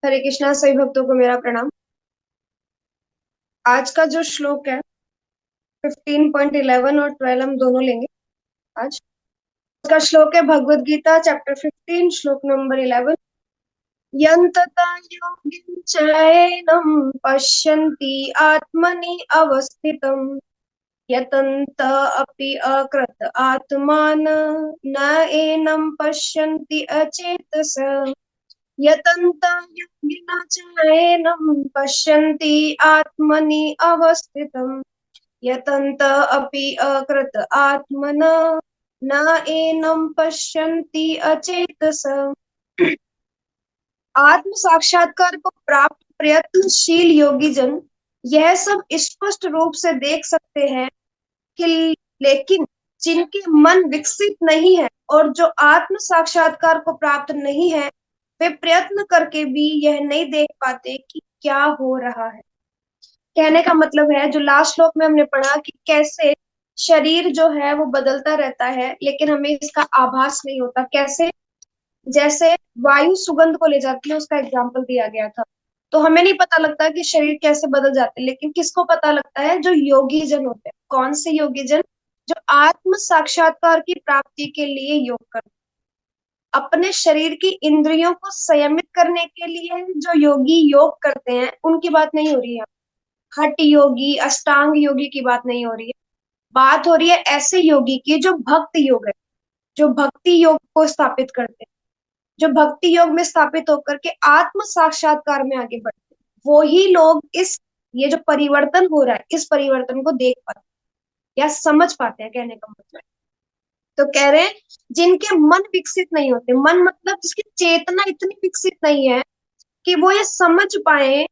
हरे कृष्णा। सभी भक्तों को मेरा प्रणाम। आज का जो श्लोक है 15.11 और 12 हम दोनों लेंगे आज। का श्लोक है भगवत गीता चैप्टर 15 श्लोक नंबर 11। यन्तता योगिन चैनम पश्यन्ति आत्मनि अवस्थितम् यतन्त अपि अकृत आत्मान न एनं पश्यन्ति अचेतस यतन्ता योगिना चैनं पश्यन्ति आत्मनि अवस्थितम् यतन्त अपि अकृत आत्मन न एनं पश्यन्ति अचेतस। आत्म साक्षात्कार को प्राप्त प्रयत्नशील योगी जन यह सब स्पष्ट रूप से देख सकते हैं कि लेकिन जिनके मन विकसित नहीं है और जो आत्म साक्षात्कार को प्राप्त नहीं है वे प्रयत्न करके भी यह नहीं देख पाते कि क्या हो रहा है। कहने का मतलब है जो लास्ट श्लोक में हमने पढ़ा कि कैसे शरीर जो है वो बदलता रहता है लेकिन हमें इसका आभास नहीं होता। कैसे? जैसे वायु सुगंध को ले जाती है, उसका एग्जाम्पल दिया गया था। तो हमें नहीं पता लगता कि शरीर कैसे बदल जाते हैं, लेकिन किसको पता लगता है? जो योगी जन होते हैं। कौन से योगी जन? जो आत्म साक्षात्कार की प्राप्ति के लिए योग करते हैं। अपने शरीर की इंद्रियों को संयमित करने के लिए जो योगी योग करते हैं उनकी बात नहीं हो रही है। हठ योगी, अष्टांग योगी की बात नहीं हो रही है। बात हो रही है ऐसे योगी की जो भक्त योग है, जो भक्ति योग को स्थापित करते हैं, जो भक्ति योग में स्थापित होकर के आत्म साक्षात्कार में आगे बढ़ते हैं। वो ही लोग इस ये जो परिवर्तन हो रहा है इस परिवर्तन को देख पाते हैं या समझ पाते हैं। कहने का मतलब तो कह रहे हैं जिनके मन विकसित नहीं होते, मन मतलब जिसकी चेतना इतनी विकसित नहीं है कि वो ये समझ पाए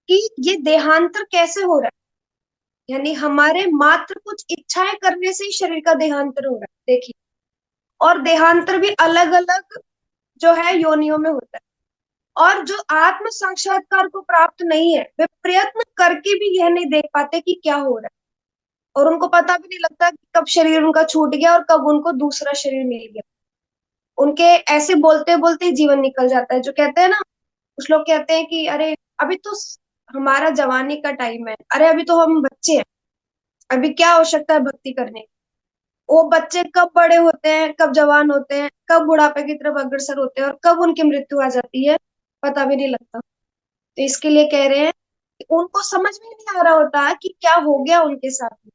कि ये देहांतर कैसे हो रहा है। यानी हमारे मात्र कुछ इच्छाएं करने से ही शरीर का देहांतर हो रहा है। देखिए, और देहांतर भी अलग अलग जो है योनियों में होता है। और जो आत्म साक्षात्कार को प्राप्त नहीं है वे प्रयत्न करके भी यह नहीं देख पाते कि क्या हो रहा है, और उनको पता भी नहीं लगता कि कब शरीर उनका छूट गया और कब उनको दूसरा शरीर मिल गया। उनके ऐसे बोलते बोलते ही जीवन निकल जाता है। जो कहते हैं ना, कुछ लोग कहते हैं कि अरे अभी तो हमारा जवानी का टाइम है, अरे अभी तो हम बच्चे हैं, अभी क्या आवश्यकता है भक्ति करने की। वो बच्चे कब बड़े होते हैं, कब जवान होते हैं, कब बुढ़ापे की तरफ अग्रसर होते हैं और कब उनकी मृत्यु आ जाती है, पता भी नहीं लगता। तो इसके लिए कह रहे हैं कि उनको समझ में नहीं आ रहा होता कि क्या हो गया उनके साथ में।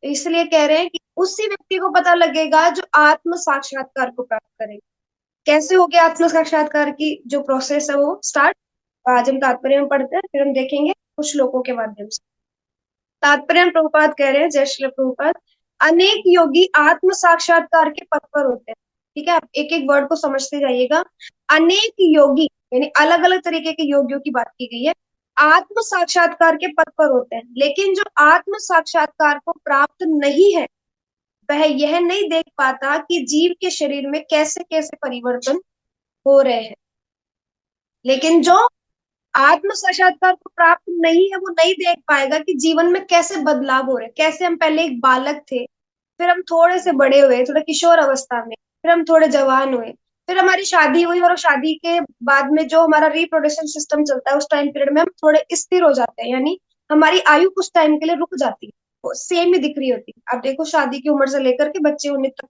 तो इसलिए कह रहे हैं कि उसी व्यक्ति को पता लगेगा जो आत्म साक्षात्कार को प्राप्त करेगा। कैसे हो गया आत्म साक्षात्कार की जो प्रोसेस है वो स्टार्ट। आज हम तात्पर्य में पढ़ते हैं, फिर हम देखेंगे कुछ श्लोकों के माध्यम से। तात्पर्य में प्रभुपाद कह रहे हैं, जय श्री प्रभुपाद, अनेक योगी आत्म साक्षात्कार के पथ पर होते हैं। ठीक है, आप एक एक वर्ड को समझते जाइएगा। अनेक योगी यानी अलग अलग तरीके के योगियों की बात की गई है। आत्म साक्षात्कार के पथ पर होते हैं, लेकिन जो आत्म साक्षात्कार को प्राप्त नहीं है वह यह नहीं देख पाता कि जीव के शरीर में कैसे कैसे परिवर्तन हो रहे हैं। लेकिन जो आत्म साक्षात्कार को प्राप्त नहीं है वो नहीं देख पाएगा कि जीवन में कैसे बदलाव हो रहे हैं। कैसे हम पहले एक बालक थे, फिर हम थोड़े से बड़े हुए, थोड़ा किशोर अवस्था में, फिर हम थोड़े जवान हुए, फिर हमारी शादी हुई और शादी के बाद में जो हमारा रिप्रोडक्शन सिस्टम चलता है उस टाइम पीरियड में हम थोड़े स्थिर हो जाते हैं। यानी हमारी आयु कुछ टाइम के लिए रुक जाती है, वो सेम ही दिख रही होती है। आप देखो शादी की उम्र से लेकर के बच्चे होने तक,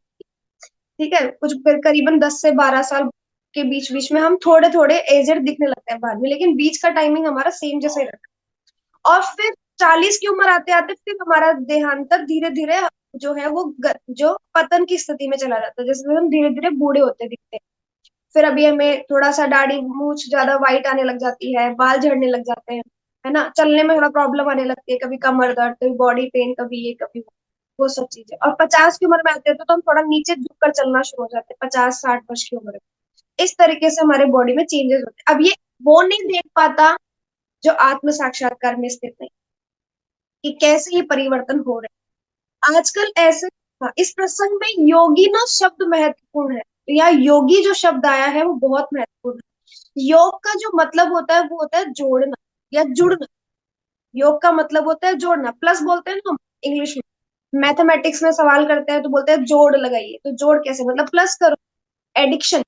ठीक है, कुछ करीबन 10 से 12 साल के बीच बीच में हम थोड़े थोड़े एजेड दिखने लगते हैं बाद में, लेकिन बीच का टाइमिंग हमारा सेम जैसे ही रहता है। और फिर 40 की उम्र आते आते फिर हमारा देहांतर धीरे धीरे जो है वो जो पतन की स्थिति में चला जाता है, जैसे हम धीरे धीरे बूढ़े होते दिखते हैं। फिर अभी हमें थोड़ा सा दाढ़ी मूछ ज्यादा वाइट आने लग जाती है, बाल झड़ने लग जाते हैं, है ना, चलने में थोड़ा प्रॉब्लम आने लगती है, कभी कमर दर्द, कभी बॉडी पेन, कभी ये कभी वो सब चीजें। और 50 की उम्र में आते हैं तो हम थोड़ा नीचे झुककर चलना शुरू हो जाते हैं, 50-60 वर्ष की उम्र में। इस तरीके से हमारे बॉडी में चेंजेस होते हैं। अब ये वो नहीं देख पाता जो आत्म साक्षात्कार में स्थित नहीं, कि कैसे ये परिवर्तन हो रहे हैं आजकल ऐसे। हाँ, इस प्रसंग में योगी ना शब्द महत्वपूर्ण है, या योगी जो शब्द आया है वो बहुत महत्वपूर्ण है। योग का जो मतलब होता है वो होता है जोड़ना या जुड़ना। योग का मतलब होता है जोड़ना, प्लस बोलते हैं ना हम इंग्लिश में। मैथमेटिक्स में सवाल करते हैं तो बोलते हैं जोड़ लगाइए, तो जोड़ कैसे, मतलब प्लस करो, एडिक्शन।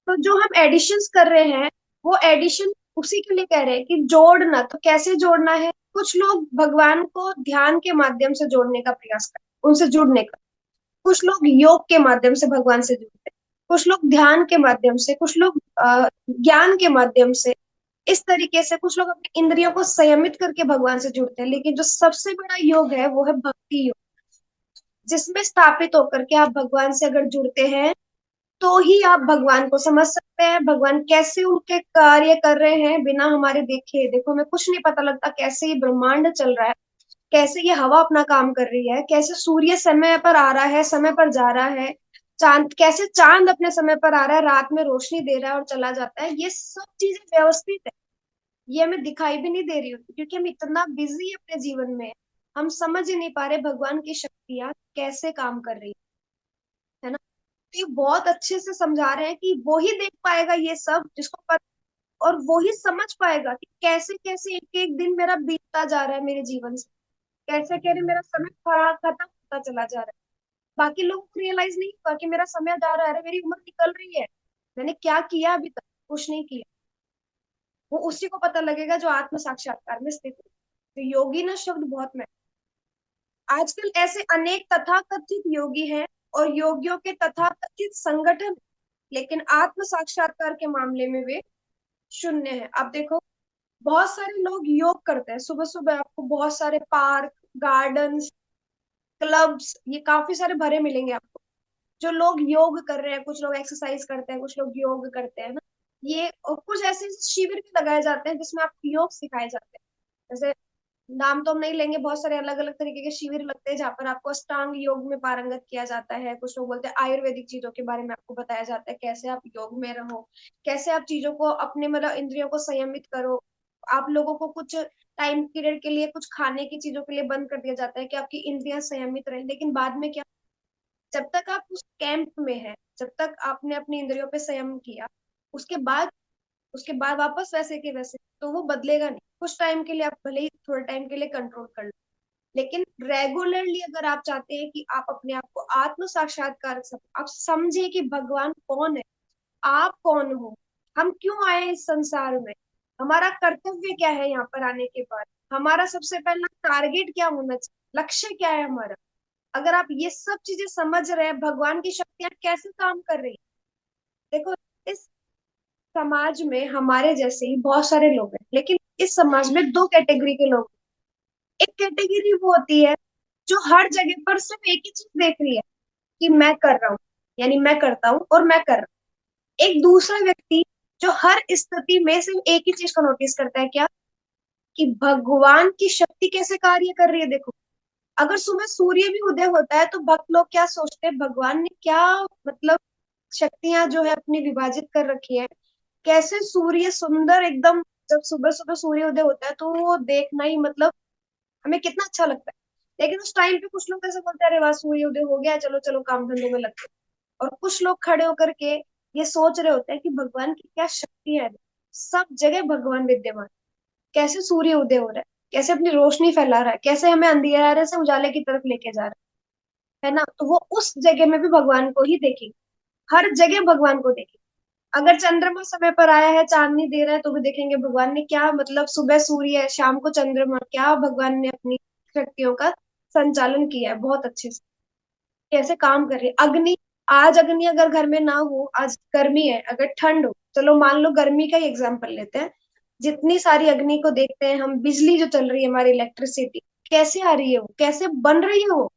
तो जो हम एडिशंस कर रहे हैं वो एडिशन उसी के लिए कह रहे हैं कि जोड़ना, तो कैसे जोड़ना है। कुछ लोग भगवान को ध्यान के माध्यम से जोड़ने का प्रयास करते हैं, उनसे जुड़ने का। कुछ लोग योग के माध्यम से भगवान से जुड़ते हैं, कुछ लोग ध्यान के माध्यम से, कुछ लोग ज्ञान के माध्यम से। इस तरीके से कुछ लोग अपनी इंद्रियों को संयमित करके भगवान से जुड़ते हैं। लेकिन जो सबसे बड़ा योग है वो है भक्ति योग, जिसमें स्थापित होकर के आप भगवान से अगर जुड़ते हैं तो ही आप भगवान को समझ सकते हैं, भगवान कैसे उनके कार्य कर रहे हैं बिना हमारे देखे। देखो, हमें कुछ नहीं पता लगता कैसे ये ब्रह्मांड चल रहा है, कैसे ये हवा अपना काम कर रही है, कैसे सूर्य समय पर आ रहा है, समय पर जा रहा है, चांद कैसे चांद अपने समय पर आ रहा है, रात में रोशनी दे रहा है और चला जाता है। ये सब चीजें व्यवस्थित है, ये हमें दिखाई भी नहीं दे रही होती क्योंकि हम इतना बिजी अपने जीवन में हैं, हम समझ ही नहीं पा रहे भगवान की शक्तियां कैसे काम कर रही है ना। तो ये बहुत अच्छे से समझा रहे हैं कि वो ही देख पाएगा ये सब जिसको पता, और वो ही समझ पाएगा कि कैसे कैसे एक एक दिन मेरा बीतता जा रहा है मेरे जीवन से, कैसे कैसे मेरा समय खत्म होता चला जा रहा है। बाकी लोगों को रियलाइज नहीं हुआ कि मेरा समय जा रहा है, अरे मेरी उम्र निकल रही है, मैंने क्या किया अभी तक, कुछ नहीं किया। वो उसी को पता लगेगा जो आत्म साक्षात्कार में स्थित है। तो योगी ना शब्द बहुत महत्व। आजकल ऐसे अनेक तथाकथित योगी हैं और योगियों के तथाकथित संगठन, लेकिन आत्म साक्षात्कार के मामले में वे शून्य है। आप देखो, बहुत सारे लोग योग करते हैं, सुबह सुबह आपको बहुत सारे पार्क, गार्डन्स, क्लब्स, ये काफी सारे भरे मिलेंगे आपको, जो लोग योग कर रहे हैं। कुछ लोग एक्सरसाइज करते हैं, कुछ लोग योग करते हैं ना। ये और कुछ ऐसे शिविर भी लगाए जाते हैं जिसमें आपको योग सिखाए जाते हैं। जैसे, नाम तो हम नहीं लेंगे, बहुत सारे अलग अलग तरीके के शिविर लगते हैं जहाँ पर आपको अष्टांग योग में पारंगत किया जाता है। कुछ लोग बोलते हैं आयुर्वेदिक चीजों के बारे में आपको बताया जाता है, कैसे आप योग में रहो, कैसे आप चीजों को अपने मतलब इंद्रियों को संयमित करो। आप लोगों को कुछ टाइम पीरियड के लिए कुछ खाने की चीजों के लिए बंद कर दिया जाता है कि आपकी इंद्रियां संयमित रहे। लेकिन बाद में क्या, जब तक आप उस कैंप में है, जब तक आपने अपनी इंद्रियों पे संयम किया, उसके बाद वापस वैसे के वैसे तो वो बदलेगा नहीं। कुछ टाइम के लिए आप भले ही थोड़े टाइम के लिए कंट्रोल कर लो, लेकिन रेगुलरली अगर आप चाहते हैं कि आप अपने आप को आत्म साक्षात्कार आप समझे कि भगवान कौन है, आप कौन हो, हम क्यों आए इस संसार में, हमारा कर्तव्य क्या है यहाँ पर आने के बाद, हमारा सबसे पहला टारगेट क्या होना चाहिए, लक्ष्य क्या है हमारा। अगर आप ये सब चीजें समझ रहे हैं, भगवान की शक्तियां कैसे काम कर रही है। देखो, इस समाज में हमारे जैसे ही बहुत सारे लोग हैं, लेकिन इस समाज में दो कैटेगरी के लोग हैं। एक कैटेगरी वो होती है जो हर जगह पर सिर्फ एक ही चीज देख रही है कि मैं कर रहा हूँ, यानी मैं करता हूँ और मैं कर रहा हूँ। एक दूसरा व्यक्ति जो हर स्थिति में सिर्फ एक ही चीज को नोटिस करता है, क्या, कि भगवान की शक्ति कैसे कार्य कर रही है। देखो, अगर सुबह सूर्य भी उदय होता है तो भक्त लोग क्या सोचते हैं, भगवान ने क्या मतलब शक्तियां जो है अपनी विभाजित कर रखी है, कैसे सूर्य सुंदर एकदम। जब सुबह सुबह सूर्य उदय होता है तो वो देखना ही मतलब हमें कितना अच्छा लगता है। लेकिन उस टाइम पे कुछ लोग ऐसे बोलते हैं, अरे वाह सूर्य उदय हो गया, चलो चलो काम धंधों में लगते हैं। और कुछ लोग खड़े होकर के ये सोच रहे होते हैं कि भगवान की क्या शक्ति है, सब जगह भगवान विद्यमान, कैसे सूर्य उदय हो रहा है, कैसे अपनी रोशनी फैला रहा है, कैसे हमें अंधेरे से उजाले की तरफ लेके जा रहा है ना। तो वो उस जगह में भी भगवान को ही देखेंगे, हर जगह भगवान को देखेंगे। अगर चंद्रमा समय पर आया है, चांदनी दे रहा है, तो भी देखेंगे भगवान ने क्या मतलब, सुबह सूर्य है, शाम को चंद्रमा, क्या भगवान ने अपनी शक्तियों का संचालन किया है बहुत अच्छे से, कैसे काम कर रही है। अग्नि, आज अग्नि अगर घर में ना हो, आज गर्मी है, अगर ठंड हो, चलो मान लो गर्मी का ही एग्जाम्पल लेते हैं, जितनी सारी अग्नि को देखते हैं हम, बिजली जो चल रही है हमारी इलेक्ट्रिसिटी, कैसे आ रही है वो, कैसे बन रही है वो।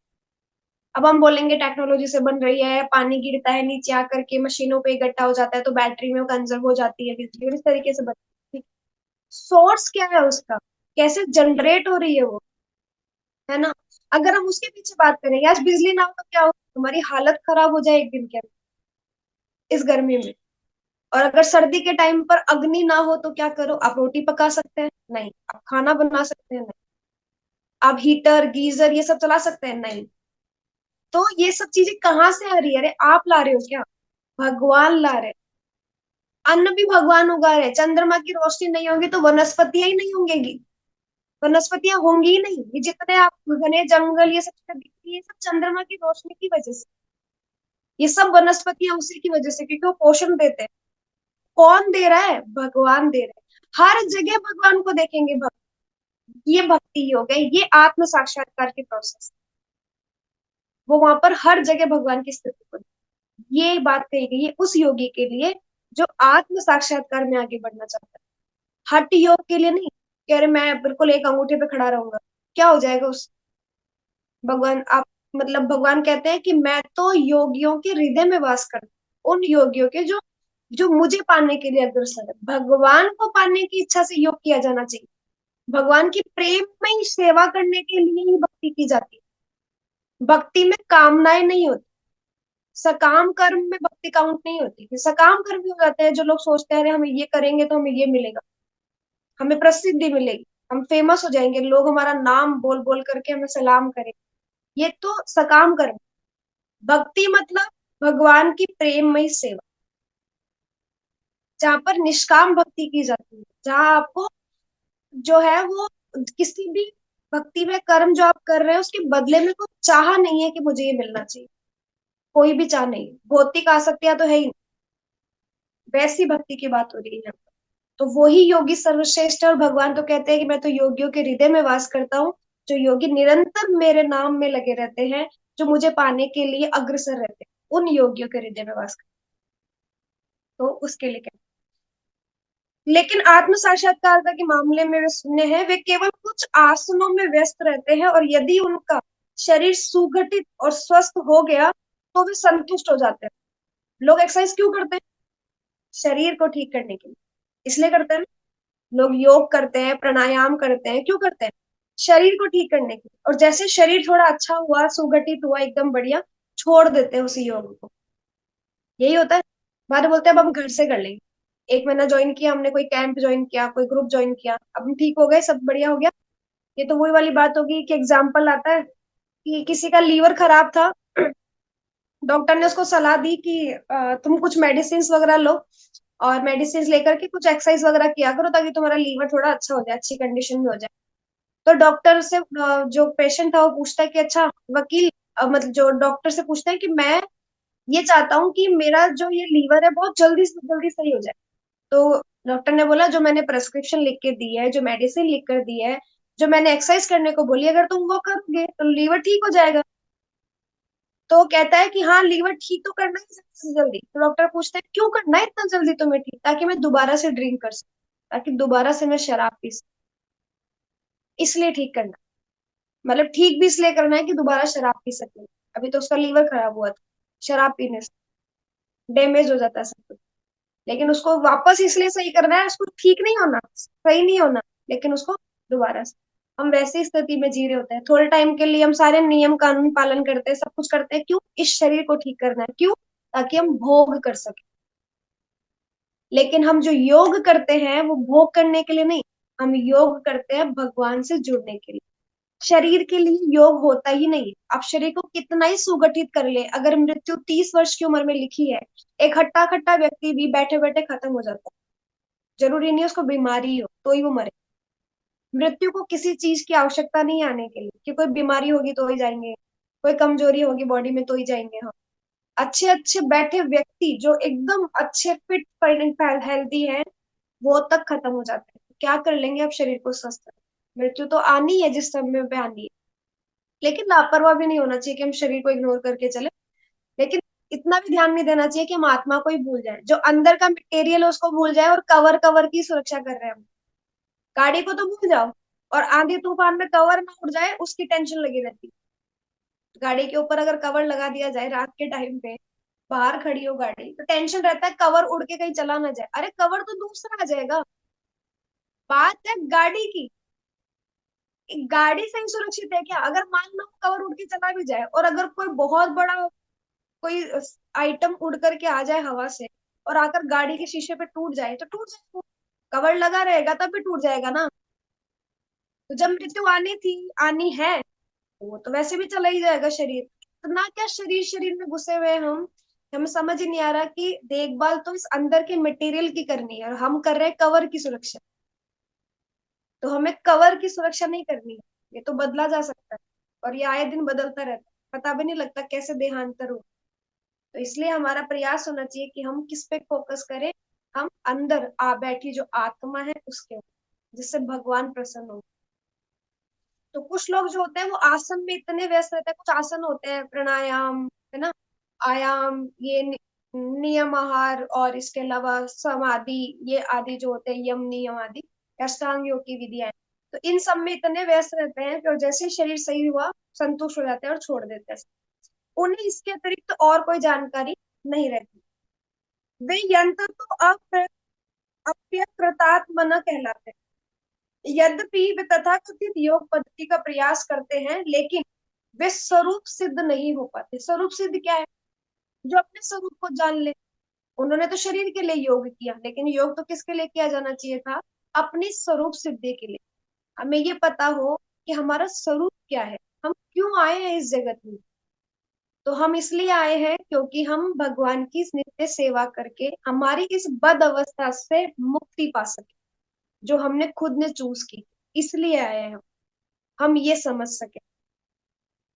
अब हम बोलेंगे टेक्नोलॉजी से बन रही है, पानी गिरता है नीचे आकर के मशीनों पे इकट्ठा हो जाता है तो बैटरी में वो कंजर्व हो जाती है बिजली, और इस तरीके से बनती है। सोर्स क्या है उसका, कैसे जनरेट हो रही है वो, है ना। अगर हम उसके पीछे बात करें, आज बिजली ना हो तो क्या हो, हमारी हालत खराब हो जाए एक दिन के अंदर इस गर्मी में। और अगर सर्दी के टाइम पर अग्नि ना हो तो क्या करो, आप रोटी पका सकते हैं नहीं, आप खाना बना सकते हैं नहीं, आप हीटर गीजर ये सब चला सकते हैं नहीं। तो ये सब चीजें कहाँ से आ रही है, अरे आप ला रहे हो क्या, भगवान ला रहे हैं। अन्न भी भगवान उगा रहे हैं, चंद्रमा की रोशनी नहीं होगी तो वनस्पतियां ही नहीं होंगी, वनस्पतियां होंगी ही नहीं। ये जितने आप घने जंगल ये सब चीजें दिख रही है, ये सब चंद्रमा की रोशनी की वजह से, ये सब वनस्पतियां उसी की वजह से, क्योंकि वो पोषण देते हैं। कौन दे रहा है? भगवान दे रहे हैं। हर जगह भगवान को देखेंगे भक्त, ये भक्ति योग है, ये आत्म साक्षात्कार की प्रोसेस। वो वहां पर हर जगह भगवान की स्थिति को, ये बात कही गई है उस योगी के लिए जो आत्म साक्षात्कार में आगे बढ़ना चाहता है। हठ योग के लिए नहीं कह रहे मैं बिल्कुल एक अंगूठे पे खड़ा रहूंगा, क्या हो जाएगा उस, भगवान आप, मतलब भगवान कहते हैं कि मैं तो योगियों के हृदय में वास करता हूँ, उन योगियों के जो जो मुझे पाने के लिए अग्रसर है। भगवान को पाने की इच्छा से योग किया जाना चाहिए। भगवान की प्रेम में ही सेवा करने के लिए ही भक्ति की जाती है। भक्ति में कामनाएं नहीं होती, सकाम कर्म में भक्ति काउंट नहीं होती। सकाम कर्म भी हो जाते हैं जो लोग सोचते हैं अरे हम ये करेंगे तो हमें ये मिलेगा, हमें प्रसिद्धि मिलेगी, हम फेमस हो जाएंगे, लोग हमारा नाम बोल बोल करके हमें सलाम करेंगे, ये तो सकाम कर्म। भक्ति मतलब भगवान की प्रेममयी सेवा, जहां पर निष्काम भक्ति की जाती है, जहां आपको जो है वो किसी भी भक्ति में कर्म जो आप कर रहे हैं उसके बदले में कोई चाह नहीं है कि मुझे ये मिलना चाहिए, कोई भी चाह नहीं, भौतिक आसक्तियां तो है ही नहीं, वैसी भक्ति की बात हो रही है। तो वही योगी सर्वश्रेष्ठ है, और भगवान तो कहते हैं कि मैं तो योगियों के हृदय में वास करता हूँ। जो योगी निरंतर मेरे नाम में लगे रहते हैं, जो मुझे पाने के लिए अग्रसर रहते हैं, उन योगियों के हृदय में वास करता हूं। तो उसके लिए कहते हैं। लेकिन आत्म साक्षात्कार के मामले में वे सुनने हैं, वे केवल कुछ आसनों में व्यस्त रहते हैं, और यदि उनका शरीर सुगठित और स्वस्थ हो गया तो वे संतुष्ट हो जाते हैं। लोग एक्सरसाइज क्यों करते हैं? शरीर को ठीक करने के लिए, इसलिए करते हैं। लोग योग करते हैं, प्राणायाम करते हैं, क्यों करते हैं? शरीर को ठीक करने के लिए। और जैसे शरीर थोड़ा अच्छा हुआ, सुगठित हुआ, एकदम बढ़िया, छोड़ देते हैं उसी योग को। यही होता है। बाद में बोलते हैं अब हम घर से कर लेंगे। एक महीना ज्वाइन किया हमने, कोई कैंप ज्वाइन किया, कोई ग्रुप ज्वाइन किया, अब हम ठीक हो गए, सब बढ़िया हो गया। ये तो वही वाली बात होगी कि एग्जाम्पल आता है कि किसी का लीवर खराब था, डॉक्टर ने उसको सलाह दी कि तुम कुछ मेडिसिन वगैरह लो, और मेडिसिन लेकर के कुछ एक्सरसाइज वगैरह किया करो ताकि तुम्हारा लीवर थोड़ा अच्छा हो जाए, अच्छी कंडीशन में हो जाए। तो डॉक्टर से जो पेशेंट था वो पूछता है कि अच्छा वकील, मतलब जो डॉक्टर से पूछता है कि मैं ये चाहता हूँ कि मेरा जो ये लीवर है बहुत जल्दी से जल्दी सही हो जाए। तो डॉक्टर ने बोला जो मैंने प्रेस्क्रिप्शन लिख के दी है, जो मेडिसिन लिख कर दी है, जो मैंने एक्सरसाइज करने को बोली, अगर तुम वो करोगे तो लीवर ठीक हो जाएगा। तो वो कहता है कि हाँ लीवर ठीक तो करना है जल्दी से जल्दी। तो डॉक्टर पूछता है क्यों करना है इतना जल्दी तुम्हें ठीक? ताकि मैं दोबारा से ड्रिंक कर सकूं, ताकि दोबारा से मैं शराब पी सकूं, इसलिए ठीक करना है। मतलब ठीक भी इसलिए करना है कि दोबारा शराब पी सके। अभी तो उसका लीवर खराब हुआ था, शराब पीने से डैमेज हो जाता है सब कुछ। लेकिन उसको वापस इसलिए सही करना है, उसको ठीक नहीं होना, सही नहीं होना, लेकिन उसको दोबारा से। हम वैसी स्थिति में जी रहे होते हैं, थोड़े टाइम के लिए हम सारे नियम कानून पालन करते हैं, सब कुछ करते हैं, क्यों? इस शरीर को ठीक करना है, क्यों? ताकि हम भोग कर सके। लेकिन हम जो योग करते हैं वो भोग करने के लिए नहीं, हम योग करते हैं भगवान से जुड़ने के लिए। शरीर के लिए योग होता ही नहीं है। आप शरीर को कितना ही सुगठित कर ले, अगर मृत्यु 30 वर्ष की उम्र में लिखी है, एक हट्टा खट्टा व्यक्ति भी बैठे बैठे खत्म हो जाता है। जरूरी नहीं उसको बीमारी हो तो ही वो मरे। मृत्यु को किसी चीज की आवश्यकता नहीं आने के लिए कि कोई बीमारी होगी तो ही जाएंगे, कोई कमजोरी होगी बॉडी में तो ही जाएंगे हम। अच्छे अच्छे बैठे व्यक्ति जो एकदम अच्छे फिट हेल्दी है, वो तक खत्म हो जाते हैं। क्या कर लेंगे अब शरीर को स्वस्थ रखें? मृत्यु तो आनी है जिस समय पे आनी है। लेकिन लापरवाह भी नहीं होना चाहिए कि हम शरीर को इग्नोर करके चले। लेकिन इतना भी ध्यान नहीं देना चाहिए कि हम आत्मा को ही भूल जाए, जो अंदर का मटेरियल है उसको भूल जाए और कवर कवर की सुरक्षा कर रहे हैं हम। गाड़ी को तो भूल जाओ, और आंधी तूफान में कवर ना उड़ जाए उसकी टेंशन लगी रहती है। गाड़ी के ऊपर अगर कवर लगा दिया जाए रात के टाइम पे, बाहर खड़ी हो गाड़ी, तो टेंशन रहता है कवर उड़ के कहीं चला ना जाए। अरे कवर तो दूसरा आ जाएगा, बात है गाड़ी की। गाड़ी सही सुरक्षित है क्या? अगर मान लो कवर उड़ के चला भी जाए, और अगर कोई बहुत बड़ा कोई आइटम उड़ करके आ जाए हवा से और आकर गाड़ी के शीशे पे टूट जाए तो टूट जाएगा। कवर लगा रहेगा तब भी टूट जाएगा ना। तो जब मृत्यु आनी थी, आनी है, तो वो तो वैसे भी चला ही जाएगा शरीर। तो ना क्या शरीर शरीर में घुसे हुए हैं हम, हमें समझ ही नहीं आ रहा कि देखभाल तो इस अंदर के मटेरियल की करनी है और हम कर रहे हैं कवर की सुरक्षा। तो हमें कवर की सुरक्षा नहीं करनी है, ये तो बदला जा सकता है, और ये आए दिन बदलता रहता है, पता भी नहीं लगता कैसे देहांतर हो। तो इसलिए हमारा प्रयास होना चाहिए कि हम किस पे फोकस करें, हम अंदर आ बैठी जो आत्मा है उसके ऊपर, जिससे भगवान प्रसन्न हो। तो कुछ लोग जो होते हैं वो आसन में इतने व्यस्त रहते हैं, कुछ आसन होते हैं प्राणायाम, है ना, आयाम, ये नियम आहार, और इसके अलावा समाधि, ये आदि जो होते हैं यम नियम आदि, अष्टांग योग की विधियां। तो इन सब में इतने व्यस्त रहते हैं कि और जैसे ही शरीर सही हुआ संतुष्ट हो जाते हैं और छोड़ देते हैं। उन्हें इसके अतिरिक्त और कोई जानकारी नहीं रहती। वे यंत्र तो अप्यकृतात्मना कहलाते हैं। यद्यपि वे तथाकथित योग पद्धति का प्रयास करते हैं, लेकिन वे स्वरूप सिद्ध नहीं हो पाते। स्वरूप सिद्ध क्या है? जो अपने स्वरूप को जान ले। उन्होंने तो शरीर के लिए योग किया, लेकिन योग तो किसके लिए किया जाना चाहिए था? अपनी स्वरूप सिद्धि के लिए। हमें ये पता हो कि हमारा स्वरूप क्या है, हम क्यों आए हैं इस जगत में। तो हम इसलिए आए हैं क्योंकि हम भगवान की नित्य सेवा करके हमारी इस बद अवस्था से मुक्ति पा सके, जो हमने खुद ने चूज की। इसलिए आए हैं हम ये समझ सके।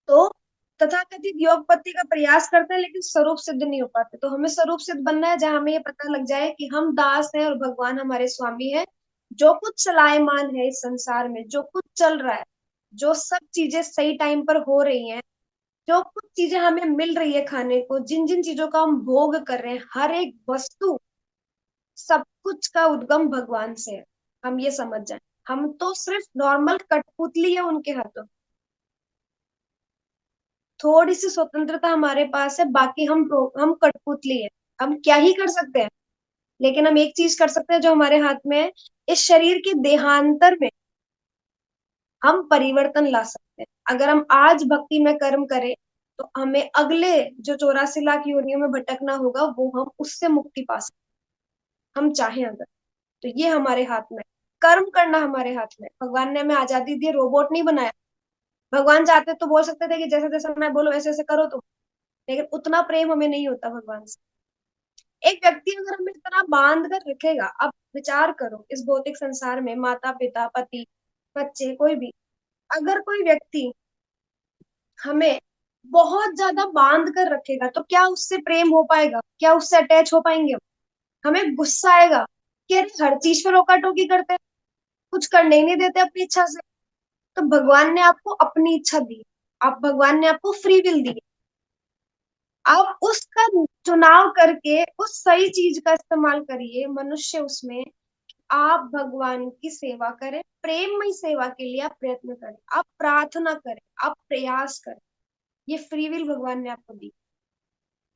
तो तथाकथित योग पद्धति का प्रयास करते हैं, लेकिन स्वरूप सिद्ध नहीं हो पाते। तो हमें स्वरूप सिद्ध बनना है, जहां हमें ये पता लग जाए कि हम दास हैं और भगवान हमारे स्वामी है। जो कुछ चलायमान है इस संसार में, जो कुछ चल रहा है, जो सब चीजें सही टाइम पर हो रही हैं, जो कुछ चीजें हमें मिल रही है खाने को, जिन जिन चीजों का हम भोग कर रहे हैं, हर एक वस्तु, सब कुछ का उद्गम भगवान से है। हम ये समझ जाए। हम तो सिर्फ नॉर्मल कठपुतली है उनके हाथों। थोड़ी सी स्वतंत्रता हमारे पास है, बाकी हम कठपुतली है। हम क्या ही कर सकते हैं। लेकिन हम एक चीज कर सकते हैं जो हमारे हाथ में है। इस शरीर के देहांतर में हम परिवर्तन ला सकते हैं। अगर हम आज भक्ति में कर्म करें, तो हमें अगले जो 84 लाख योनियों में भटकना होगा, वो हम उससे मुक्ति पा सकते हैं, हम चाहें अगर। तो ये हमारे हाथ में है। कर्म करना हमारे हाथ में है। भगवान ने हमें आजादी दी, रोबोट नहीं बनाया। भगवान चाहते तो बोल सकते थे कि जैसे जैसे मैं बोलो वैसे वैसे करो तुम। लेकिन उतना प्रेम हमें नहीं होता भगवान से। एक व्यक्ति अगर हमें इतना बांध कर रखेगा, अब विचार करो इस भौतिक संसार में, माता पिता पति बच्चे कोई भी, अगर कोई व्यक्ति हमें बहुत ज्यादा बांध कर रखेगा, तो क्या उससे प्रेम हो पाएगा? क्या उससे अटैच हो पाएंगे हम? हमें गुस्सा आएगा कि अरे हर चीज पे रोका टोकी करते हैं, कुछ करने ही नहीं देते अपनी इच्छा से। तो भगवान ने आपको अपनी इच्छा दी, आप भगवान ने आपको फ्री विल दी। आप उसका चुनाव करके उस सही चीज का इस्तेमाल करिए मनुष्य उसमें। आप भगवान की सेवा करें, प्रेममय सेवा के लिए आप प्रयत्न करें, आप प्रार्थना करें, आप प्रयास करें। ये फ्री विल भगवान ने आपको दी।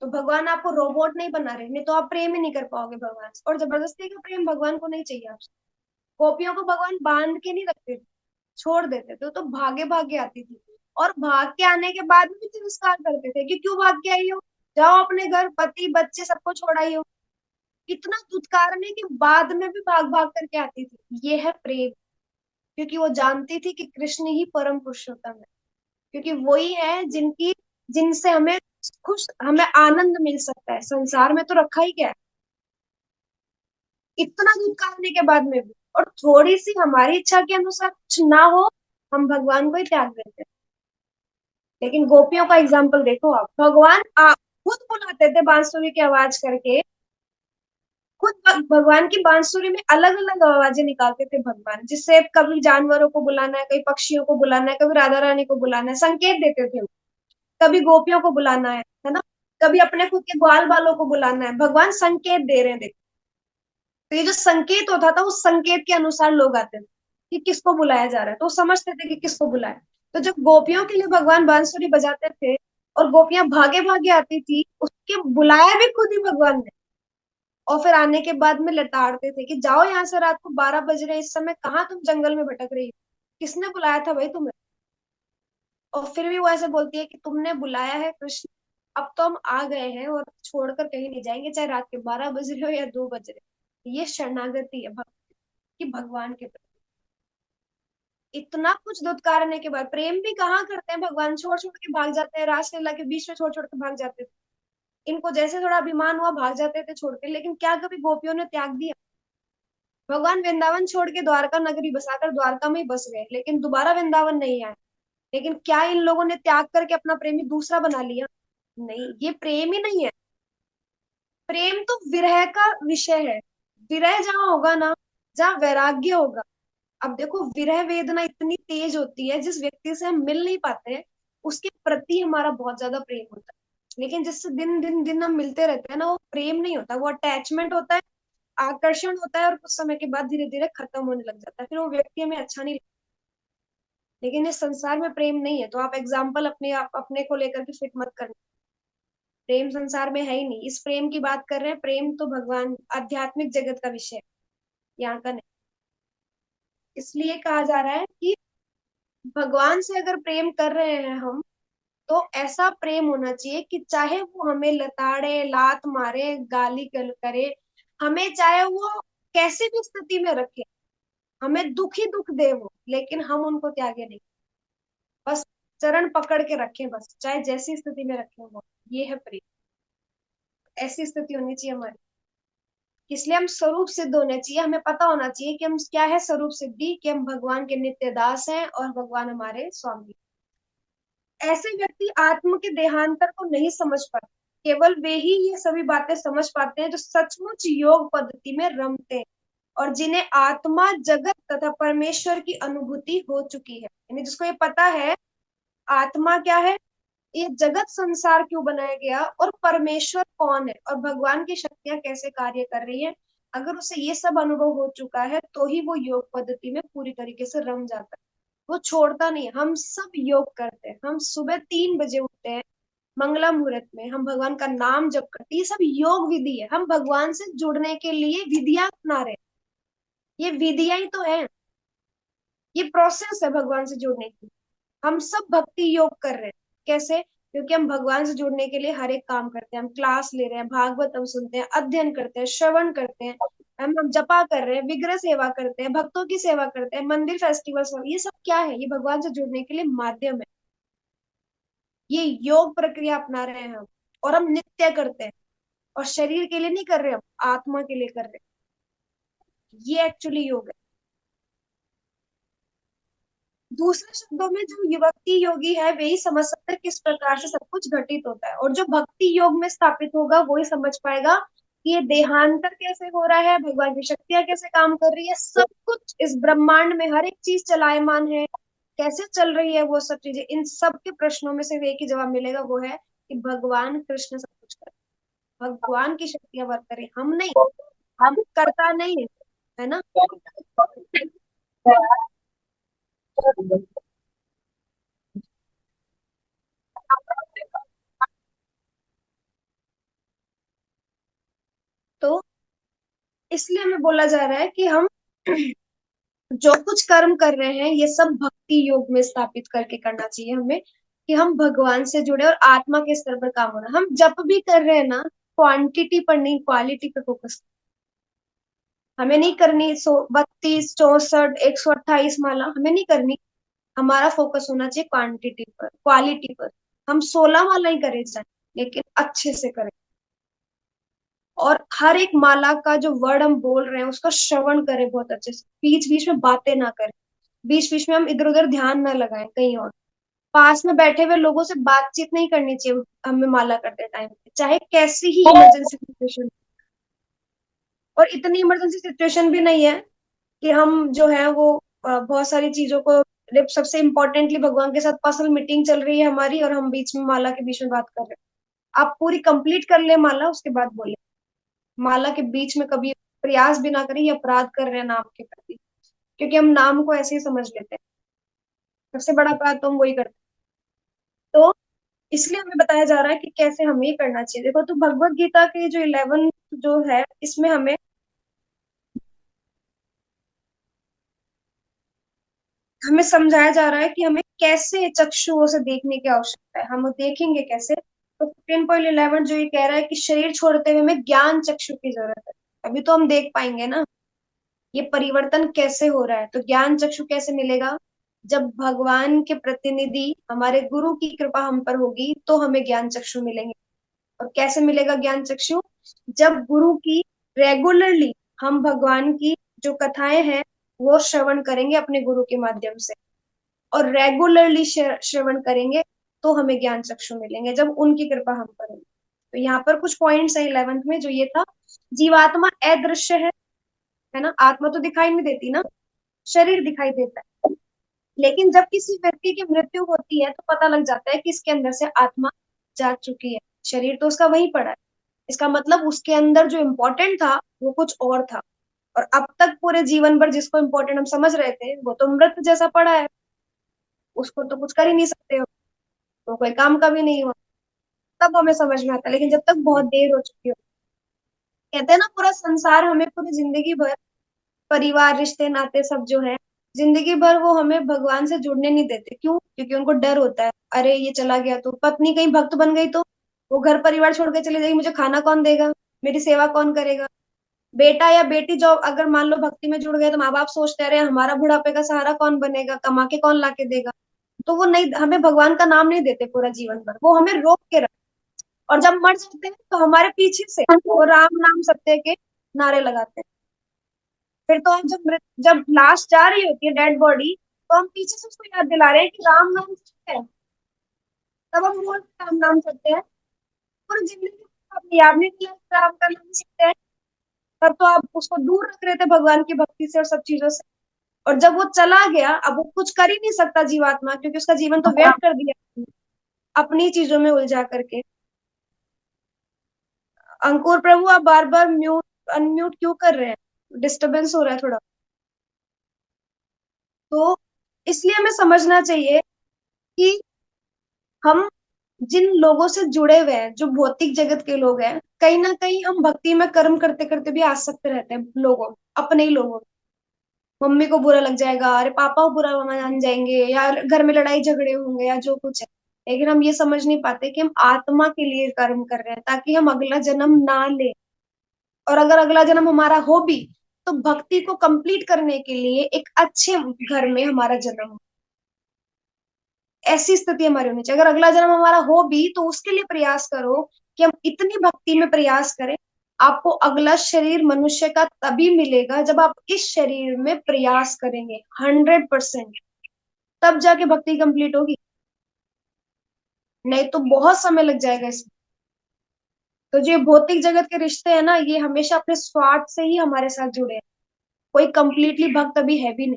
तो भगवान आपको रोबोट नहीं बना रहे, नहीं तो आप प्रेम ही नहीं कर पाओगे भगवान से। और जबरदस्ती का प्रेम भगवान को नहीं चाहिए आपसे। गोपियों को भगवान बांध के नहीं रखते थे, छोड़ देते थे, तो भागे भागे आती थी। और भाग के आने के बाद भी तिरस्कार करते थे कि क्यों भाग के आई हो, जाओ अपने घर, पति बच्चे सबको छोड़ आई हो। इतना दुत्कारने के बाद में भी भाग भाग करके आती थी। ये है प्रेम। क्योंकि वो जानती थी कि कृष्ण ही परम पुरुषोत्तम है। क्योंकि वही है जिनकी, जिनसे हमें आनंद मिल सकता है। संसार में तो रखा ही क्या है, इतना दुत्कारने के बाद में भी। और थोड़ी सी हमारी इच्छा के अनुसार कुछ ना हो, हम भगवान को ही त्याग देते हैं। लेकिन गोपियों का एग्जाम्पल देखो आप, भगवान आप खुद बुलाते थे बांसुरी की आवाज करके। खुद भगवान की बांसुरी में अलग अलग आवाजें निकालते थे भगवान, जिससे कभी जानवरों को बुलाना है, कभी पक्षियों को बुलाना है, कभी राधा रानी को बुलाना है, संकेत देते थे। कभी गोपियों को बुलाना है ना, कभी अपने खुद के ग्वाल बालों को बुलाना है। भगवान संकेत दे रहे हैं देखो। तो ये जो संकेत होता था, उस संकेत के अनुसार लोग आते थे कि किसको बुलाया जा रहा है, तो वो समझते थे कि किसको बुलाया। तो जब गोपियों के लिए भगवान बांसुरी बजाते थे और गोपियां भागे भागे आती थी, उसके बुलाया भी खुद ही भगवान ने। और फिर आने के बाद में लताड़ते थे कि जाओ यहाँ से, रात को 12 बज रहे, इस समय कहाँ तुम जंगल में भटक रही हो, किसने बुलाया था भाई तुम्हें? और फिर भी वो ऐसे बोलती है कि तुमने बुलाया है कृष्ण, अब तो हम आ गए हैं और छोड़कर कहीं नहीं जाएंगे, चाहे रात के 12 बज रहे हो या 2 बज रहे हो। ये शरणागति है भक्त की भगवान के प्रति। इतना कुछ दुत्कारने के बाद प्रेम भी कहाँ करते हैं भगवान, छोड़ छोड़ के भाग जाते हैं, रासलीला के बीच में छोड़ छोड़ के भाग जाते थे। इनको जैसे थोड़ा अभिमान हुआ भाग जाते थे छोड़ के। लेकिन क्या कभी गोपियों ने त्याग दिया? भगवान वृंदावन छोड़ के द्वारका नगरी बसाकर द्वारका में ही बस गए, लेकिन दोबारा वृंदावन नहीं आए। लेकिन क्या इन लोगों ने त्याग करके अपना प्रेमी दूसरा बना लिया? नहीं, ये प्रेम ही नहीं है। प्रेम तो विरह का विषय है। विरह जहाँ होगा ना, जहाँ वैराग्य होगा। अब देखो, विरह वेदना इतनी तेज होती है, जिस व्यक्ति से हम मिल नहीं पाते हैं उसके प्रति हमारा बहुत ज्यादा प्रेम होता है, लेकिन जिससे दिन दिन दिन हम मिलते रहते हैं ना, वो प्रेम नहीं होता, वो अटैचमेंट होता है, आकर्षण होता है, और कुछ समय के बाद धीरे धीरे खत्म होने लग जाता है, फिर वो व्यक्ति हमें अच्छा नहीं लगता। लेकिन इस संसार में प्रेम नहीं है, तो आप एग्जाम्पल आप अपने को लेकर के फिट मत करना। प्रेम संसार में है ही नहीं, इस प्रेम की बात कर रहे हैं, प्रेम तो भगवान आध्यात्मिक जगत का विषय है, यहाँ का नहीं। इसलिए कहा जा रहा है कि भगवान से अगर प्रेम कर रहे हैं हम, तो ऐसा प्रेम होना चाहिए कि चाहे वो हमें लताड़े, लात मारे, करे, हमें चाहे वो कैसी भी स्थिति में रखे, हमें दुख ही दुख दे वो, लेकिन हम उनको त्यागे नहीं, बस चरण पकड़ के रखें, बस चाहे जैसी स्थिति में रखें वो। ये है प्रेम। ऐसी स्थिति होनी चाहिए हमारी। इसलिए हम स्वरूप सिद्ध होने चाहिए, हमें पता होना चाहिए कि हम क्या है स्वरूप सिद्धि, कि हम भगवान के नित्य दास हैं और भगवान हमारे स्वामी। ऐसे व्यक्ति आत्म के देहांतर को नहीं समझ पाते, केवल वे ही ये सभी बातें समझ पाते हैं जो सचमुच योग पद्धति में रमते हैं, और जिन्हें आत्मा, जगत तथा परमेश्वर की अनुभूति हो चुकी है। यानी जिसको ये पता है आत्मा क्या है, ये जगत संसार क्यों बनाया गया, और परमेश्वर कौन है, और भगवान की शक्तियां कैसे कार्य कर रही है, अगर उसे ये सब अनुभव हो चुका है, तो ही वो योग पद्धति में पूरी तरीके से रम जाता है। वो छोड़ता नहीं है। हम सब योग करते हैं, हम सुबह 3 बजे उठते हैं, मंगला मुहूर्त में हम भगवान का नाम जप करते हैं, ये सब योग विधि है। हम भगवान से जुड़ने के लिए विधियां अपना रहे हैं, ये विधियां ही तो है, ये प्रोसेस है भगवान से जुड़ने की। हम सब भक्ति योग कर रहे हैं। कैसे? क्योंकि हम भगवान से जुड़ने के लिए हर एक काम करते हैं, हम क्लास ले रहे हैं, भागवत हम सुनते हैं, अध्ययन करते हैं, श्रवण करते हैं, हम जपा कर रहे हैं, विग्रह सेवा करते हैं, भक्तों की सेवा करते हैं, मंदिर फेस्टिवल्स, ये सब क्या है? ये भगवान से जुड़ने के लिए माध्यम है। ये योग प्रक्रिया अपना रहे हैं हम, और हम नित्य करते हैं, और शरीर के लिए नहीं कर रहे, हम आत्मा के लिए कर रहे हैं। ये एक्चुअली योग है। दूसरे शब्दों में जो युवक्ति योगी है वही समझ सकता है किस प्रकार से सब कुछ घटित होता है, और जो भक्ति योग में स्थापित होगा वही समझ पाएगा कि ये देहांतर कैसे हो रहा है, भगवान की शक्तियां कैसे काम कर रही है, सब कुछ इस ब्रह्मांड में हर एक चीज चलायमान है, कैसे चल रही है वो सब चीजें। इन सब के प्रश्नों में से एक ही जवाब मिलेगा, वो है कि भगवान कृष्ण सब कुछ कर, भगवान की शक्तियां वर्क करें, हम नहीं, हम करता नहीं है, है ना। तो इसलिए हमें बोला जा रहा है कि हम जो कुछ कर्म कर रहे हैं ये सब भक्ति योग में स्थापित करके करना चाहिए हमें, कि हम भगवान से जुड़े और आत्मा के स्तर पर काम होना। हम जप भी कर रहे हैं ना, क्वांटिटी पर नहीं, क्वालिटी पे फोकस। हमें नहीं करनी 32 64 128 माला, हमें नहीं करनी। हमारा फोकस होना चाहिए क्वांटिटी पर, क्वालिटी पर। हम 16 माला ही करें चाहे, लेकिन अच्छे से करें, और हर एक माला का जो वर्ड हम बोल रहे हैं उसका श्रवण करें बहुत अच्छे से, बीच बीच में बातें ना करें, बीच बीच में हम इधर उधर ध्यान ना लगाएं कहीं और। पास में बैठे हुए लोगों से बातचीत नहीं करनी चाहिए हमें माला करते टाइम पे, चाहे कैसी ही इमरजेंसी सिचुएशन। और इतनी इमरजेंसी सिचुएशन भी नहीं है कि हम जो है वो बहुत सारी चीजों को, सबसे इम्पोर्टेंटली भगवान के साथ पर्सनल मीटिंग चल रही है हमारी, और हम बीच में माला के बीच में बात कर रहे हैं। आप पूरी कंप्लीट कर ले माला, उसके बाद बोले। माला के बीच में कभी प्रयास भी ना करें, ये अपराध कर रहे हैं नाम के प्रति, क्योंकि हम नाम को ऐसे ही समझ लेते हैं। सबसे बड़ा अपराध तो हम वही करते हैं। तो इसलिए हमें बताया जा रहा है कि कैसे हमें ये करना चाहिए। देखो, तो भगवत गीता के जो 11 जो है, इसमें हमें समझाया जा रहा है कि हमें कैसे चक्षुओं से देखने की आवश्यकता है, हम देखेंगे कैसे। तो 15.11 जो ये कह रहा है कि शरीर छोड़ते हुए हमें ज्ञान चक्षु की जरूरत है, अभी तो हम देख पाएंगे ना ये परिवर्तन कैसे हो रहा है। तो ज्ञान चक्षु कैसे मिलेगा? जब भगवान के प्रतिनिधि हमारे गुरु की कृपा हम पर होगी, तो हमें ज्ञान चक्षु मिलेंगे। और कैसे मिलेगा ज्ञान चक्षु? जब गुरु की रेगुलरली हम भगवान की जो कथाएं हैं वो श्रवण करेंगे अपने गुरु के माध्यम से, और रेगुलरली श्रवण करेंगे, तो हमें ज्ञान चक्षु मिलेंगे, जब उनकी कृपा हम पर होगी। तो यहाँ पर कुछ पॉइंट्स है 11th में, जो ये था, जीवात्मा अदृश्य है, है ना। आत्मा तो दिखाई नहीं देती ना, शरीर दिखाई देता है। लेकिन जब किसी व्यक्ति की मृत्यु होती है तो पता लग जाता है कि इसके अंदर से आत्मा जा चुकी है, शरीर तो उसका वहीं पड़ा है। इसका मतलब उसके अंदर जो इम्पोर्टेंट था वो कुछ और था। और अब तक पूरे जीवन भर जिसको इम्पोर्टेंट हम समझ रहे थे वो तो मृत जैसा पड़ा है, उसको तो कुछ कर ही नहीं सकते हो, तो कोई काम का भी नहीं हुआ। तब हमें समझ में आता है, लेकिन जब तक बहुत देर हो चुकी हो। कहते हैं ना, पूरा संसार हमें पूरी जिंदगी भर, परिवार रिश्ते नाते सब जो है, जिंदगी भर वो हमें भगवान से जुड़ने नहीं देते। क्यों? क्योंकि उनको डर होता है, अरे ये चला गया तो, पत्नी कहीं भक्त बन गई तो वो घर परिवार छोड़ के चली जाएगी, मुझे खाना कौन देगा, मेरी सेवा कौन करेगा। बेटा या बेटी जो अगर मान लो भक्ति में जुड़ गए तो माँ बाप सोचते हैं, अरे हमारा बुढ़ापे का सहारा कौन बनेगा, कमा के कौन ला के देगा। तो वो नहीं, हमें भगवान का नाम नहीं देते पूरा जीवन भर, वो हमें रोक के रख। और जब मर जाते हैं तो हमारे पीछे से वो राम नाम सत्य के नारे लगाते हैं। फिर तो हम जब लाश जा रही होती है डेड बॉडी, तो हम पीछे से उसको याद दिला रहे हैं कि राम नाम सत्य है। तब हम बोल राम नाम सत्य है। पूरी जिंदगी आपने याद नहीं किया कि राम का नाम सत्य है। तब तो आप उसको दूर रख रहे थे भगवान की भक्ति से और सब चीजों से। और जब वो चला गया, अब वो कुछ कर ही नहीं सकता जीवात्मा, क्योंकि उसका जीवन तो व्यर्थ कर दिया अपनी चीजों में उलझा करके। अंकुर प्रभु, आप बार बार म्यूट अनम्यूट क्यों कर रहे हैं? डिस्टरबेंस हो रहा है थोड़ा। तो इसलिए हमें समझना चाहिए कि हम जिन लोगों से जुड़े हुए हैं, जो भौतिक जगत के लोग हैं, कहीं ना कहीं हम भक्ति में कर्म करते करते भी आसक्त रहते हैं लोगों, अपने ही लोगों। मम्मी को बुरा लग जाएगा, अरे पापा को बुरा मान जाएंगे, या घर में लड़ाई झगड़े होंगे, या जो कुछ है। लेकिन हम ये समझ नहीं पाते कि हम आत्मा के लिए कर्म कर रहे हैं ताकि हम अगला जन्म ना ले। और अगर अगला जन्म हमारा हो भी, तो भक्ति को कंप्लीट करने के लिए एक अच्छे घर में हमारा जन्म हो, ऐसी स्थिति हमारी होनी चाहिए। अगर अगला जन्म हमारा हो भी तो उसके लिए प्रयास करो कि हम इतनी भक्ति में प्रयास करें। आपको अगला शरीर मनुष्य का तभी मिलेगा जब आप इस शरीर में प्रयास करेंगे 100%, तब जाके भक्ति कंप्लीट होगी। नहीं तो बहुत समय लग जाएगा इसमें। तो जो ये भौतिक जगत के रिश्ते हैं ना, ये हमेशा अपने स्वार्थ से ही हमारे साथ जुड़े हैं। कोई कंप्लीटली भक्त अभी है भी नहीं।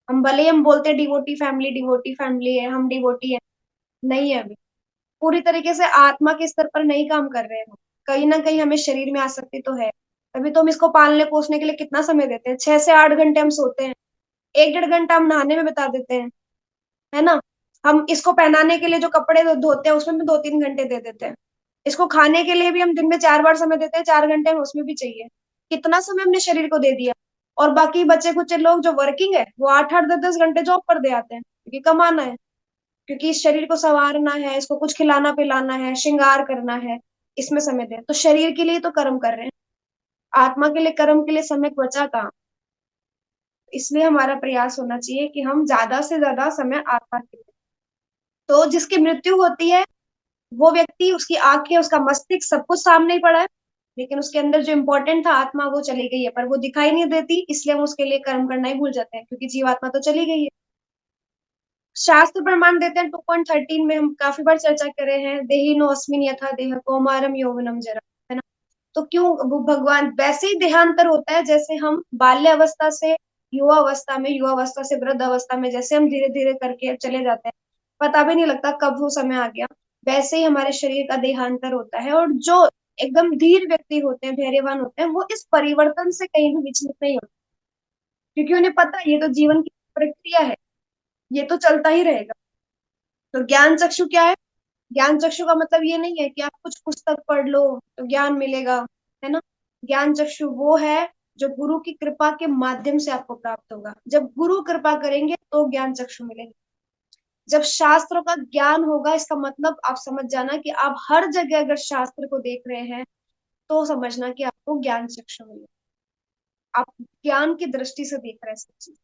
हम भले ही हम बोलते हैं डिवोटी फैमिली है, हम डिवोटी है, नहीं है अभी। पूरी तरीके से आत्मा के स्तर पर नहीं काम कर रहे हैं हम। कहीं ना कहीं हमें शरीर में आसक्ति तो है। तभी तो हम इसको पालने पोसने के लिए कितना समय देते हैं, 6 से 8 घंटे हम सोते हैं, 1 1.5 घंटा हम नहाने में बिता देते हैं, है ना। हम इसको पहनाने के लिए जो कपड़े धोते हैं उसमें भी 2 3 घंटे दे देते हैं। इसको खाने के लिए भी हम दिन में 4 बार समय देते हैं, 4 घंटे हमें उसमें भी चाहिए। कितना समय हमने शरीर को दे दिया। और बाकी बच्चे कुछ लोग जो वर्किंग है वो 8 8 10 10 घंटे जॉब पर दे आते हैं, क्योंकि कमाना है, क्योंकि इस शरीर को संवारना है, इसको कुछ खिलाना पिलाना है, श्रृंगार करना है, इसमें समय दें। तो शरीर के लिए तो कर्म कर रहे हैं, आत्मा के लिए कर्म के लिए समय बचा कहाँ। इसलिए हमारा प्रयास होना चाहिए कि हम ज्यादा से ज्यादा समय आत्मा के लिए। तो जिसकी मृत्यु होती है वो व्यक्ति, उसकी आंखें, उसका मस्तिष्क सब कुछ सामने ही पड़ा है, लेकिन उसके अंदर जो इम्पोर्टेंट था आत्मा वो चली गई है, पर वो दिखाई नहीं देती, इसलिए हम उसके लिए कर्म करना ही भूल जाते हैं, क्योंकि जीवात्मा तो चली गई है। शास्त्र प्रमाण देते हैं 2.13 में, हम काफी बार चर्चा करे हैं, देही नो अस्मिन यथा देह कौमारम यौवनम जरा, है ना। तो क्यों वो भगवान वैसे ही देहांतर होता है, जैसे हम बाल्य अवस्था से युवा अवस्था में, युवा अवस्था से वृद्ध अवस्था में, जैसे हम धीरे धीरे करके चले जाते हैं, पता भी नहीं लगता कब वो समय आ गया। वैसे ही हमारे शरीर का देहांतर होता है। और जो एकदम धीर व्यक्ति होते हैं, धैर्यवान होते हैं, वो इस परिवर्तन से कहीं भी विचलित नहीं होते, क्योंकि उन्हें पता है ये तो जीवन की प्रक्रिया है, ये तो चलता ही रहेगा। तो ज्ञान चक्षु क्या है? ज्ञान चक्षु का मतलब ये नहीं है कि आप कुछ पुस्तक पढ़ लो तो ज्ञान मिलेगा, है ना। ज्ञान चक्षु वो है जो गुरु की कृपा के माध्यम से आपको प्राप्त होगा। जब गुरु कृपा करेंगे तो ज्ञान चक्षु मिलेंगे। जब शास्त्रों का ज्ञान होगा, इसका मतलब आप समझ जाना कि आप हर जगह अगर शास्त्र को देख रहे हैं तो समझना कि आपको ज्ञान चक्षु मिलेगा। आप ज्ञान की दृष्टि से देख रहे हैं सब चीज।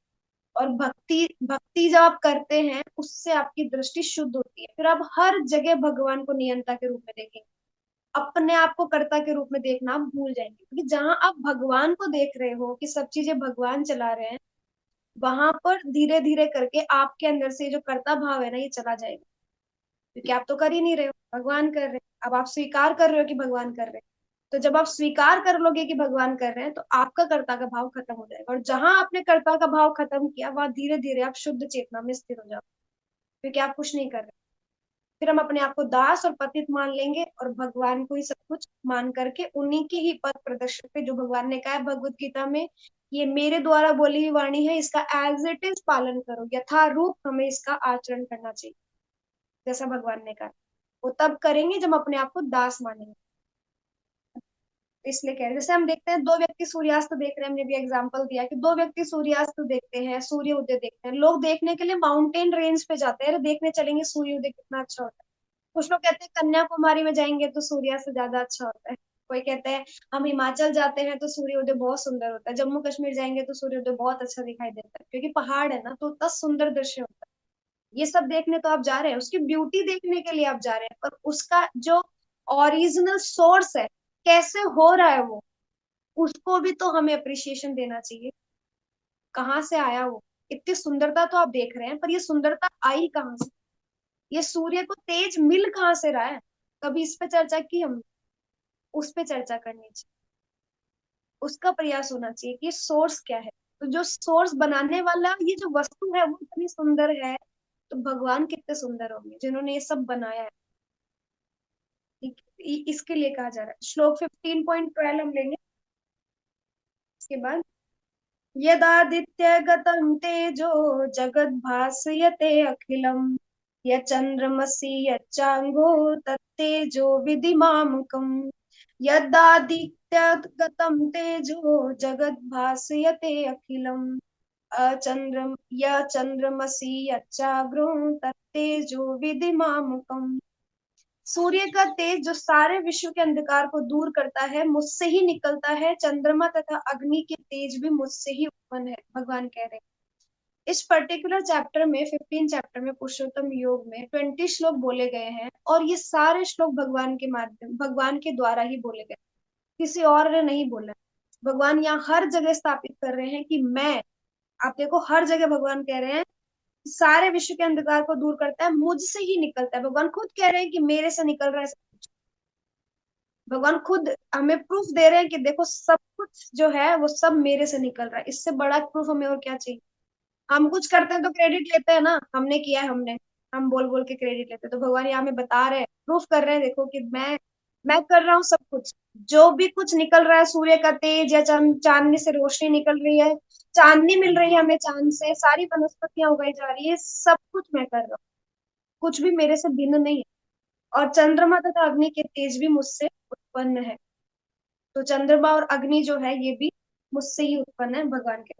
और भक्ति भक्ति जब आप करते हैं उससे आपकी दृष्टि शुद्ध होती है, फिर आप हर जगह भगवान को नियंता के रूप में देखेंगे। अपने आप को कर्ता के रूप में देखना आप भूल जाएंगे, क्योंकि जहां आप भगवान को देख रहे हो कि सब चीजें भगवान चला रहे हैं, वहां पर धीरे धीरे करके आपके अंदर से जो कर्ता भाव है ना, ये चला जाएगा। क्योंकि आप तो कर ही नहीं रहे हो, भगवान कर रहे हैं। अब आप स्वीकार कर रहे हो कि भगवान कर रहे हैं। तो जब आप स्वीकार कर लोगे कि भगवान कर रहे हैं, तो आपका कर्ता का भाव खत्म हो जाएगा, और जहां आपने कर्ता का भाव खत्म किया, वहां धीरे धीरे आप शुद्ध चेतना में स्थिर हो जाओ, क्योंकि आप कुछ नहीं कर रहे। फिर हम अपने आप को दास और पतित मान लेंगे, और भगवान को ही सब कुछ मान करके उन्हीं की ही पथ प्रदर्शन पे, जो भगवान ने कहा है भगवत गीता में, ये मेरे द्वारा बोली हुई वाणी है, इसका एज इट इज पालन करो, यथारूप हमें इसका आचरण करना चाहिए, जैसा भगवान ने कहा। वो तब करेंगे जब अपने आप को दास मानेंगे। इसलिए कह रहे हैं, जैसे हम देखते हैं दो व्यक्ति सूर्यास्त देख रहे हैं, हमने भी एग्जांपल दिया कि दो व्यक्ति सूर्यास्त देखते हैं, सूर्य उदय देखते हैं, लोग देखने के लिए माउंटेन रेंज पे जाते हैं, अरे देखने चलेंगे सूर्य उदय कितना अच्छा होता है। कुछ लोग कहते हैं कन्याकुमारी में जाएंगे तो सूर्यास्त ज्यादा अच्छा होता है। कोई कहते हैं हम हिमाचल जाते हैं तो सूर्योदय बहुत सुंदर होता है, जम्मू कश्मीर जाएंगे तो सूर्योदय बहुत अच्छा दिखाई देता है, क्योंकि पहाड़ है ना, तो उतना सुंदर दृश्य होता है। ये सब देखने तो आप जा रहे हैं, उसकी ब्यूटी देखने के लिए आप जा रहे हैं, पर उसका जो ओरिजिनल सोर्स है, कैसे हो रहा है वो, उसको भी तो हमें अप्रिशिएशन देना चाहिए। कहाँ से आया वो? इतनी सुंदरता तो आप देख रहे हैं, पर ये सुंदरता आई कहाँ से? ये सूर्य को तेज मिल कहाँ से रहा है? कभी इस पे चर्चा की हम? उस पे चर्चा करनी चाहिए, उसका प्रयास होना चाहिए कि सोर्स क्या है। तो जो सोर्स बनाने वाला, ये जो वस्तु है वो इतनी सुंदर है, तो भगवान कितने सुंदर होंगे जिन्होंने ये सब बनाया है। ठीक है? इसके लिए कहा जा रहा है। श्लोक 15.12 हम लेंगे इसके बाद। यदादित्यगतं तेजो जगद्भासयते अखिलम् यच्चन्द्रमसि यच्चाङ्गो तत्तेजो विधिमामकम्। यदादित्यगतं तेजो जगद्भासयते अखिलम् अचन्द्रम यच्चन्द्रमसि यच्चाग्रो तत्तेजो विधिमामकम्। सूर्य का तेज जो सारे विश्व के अंधकार को दूर करता है, मुझसे ही निकलता है। चंद्रमा तथा अग्नि के तेज भी मुझसे ही उत्पन्न है, भगवान कह रहे हैं। इस पर्टिकुलर चैप्टर में, 15 चैप्टर में, पुरुषोत्तम योग में 20 श्लोक बोले गए हैं, और ये सारे श्लोक भगवान के माध्यम, भगवान के द्वारा ही बोले गए, किसी और ने नहीं बोला। भगवान यहाँ हर जगह स्थापित कर रहे हैं कि मैं, आप देखो हर जगह भगवान कह रहे हैं सारे विश्व के अंधकार को दूर करता है, मुझसे ही निकलता है। भगवान खुद कह रहे हैं कि मेरे से निकल रहा है। भगवान खुद हमें प्रूफ दे रहे हैं कि देखो सब कुछ जो है वो सब मेरे से निकल रहा है। इससे बड़ा प्रूफ हमें और क्या चाहिए? हम कुछ करते हैं तो क्रेडिट लेते हैं ना, हमने किया है, हमने, हम बोल बोल के क्रेडिट लेते हैं। तो भगवान यहाँ हमें बता रहे हैं, प्रूफ कर रहे हैं, देखो कि मैं कर रहा हूँ सब कुछ। जो भी कुछ निकल रहा है, सूर्य का तेज या चांदनी से रोशनी निकल रही है, चांदनी मिल रही है हमें चांद से, सारी वनस्पतियां उगाई जा रही है, सब कुछ मैं कर रहा हूँ, कुछ भी मेरे से भिन्न नहीं है। और चंद्रमा तथा अग्नि के तेज भी मुझसे उत्पन्न है। तो चंद्रमा और अग्नि जो है ये भी मुझसे ही उत्पन्न है, भगवान के।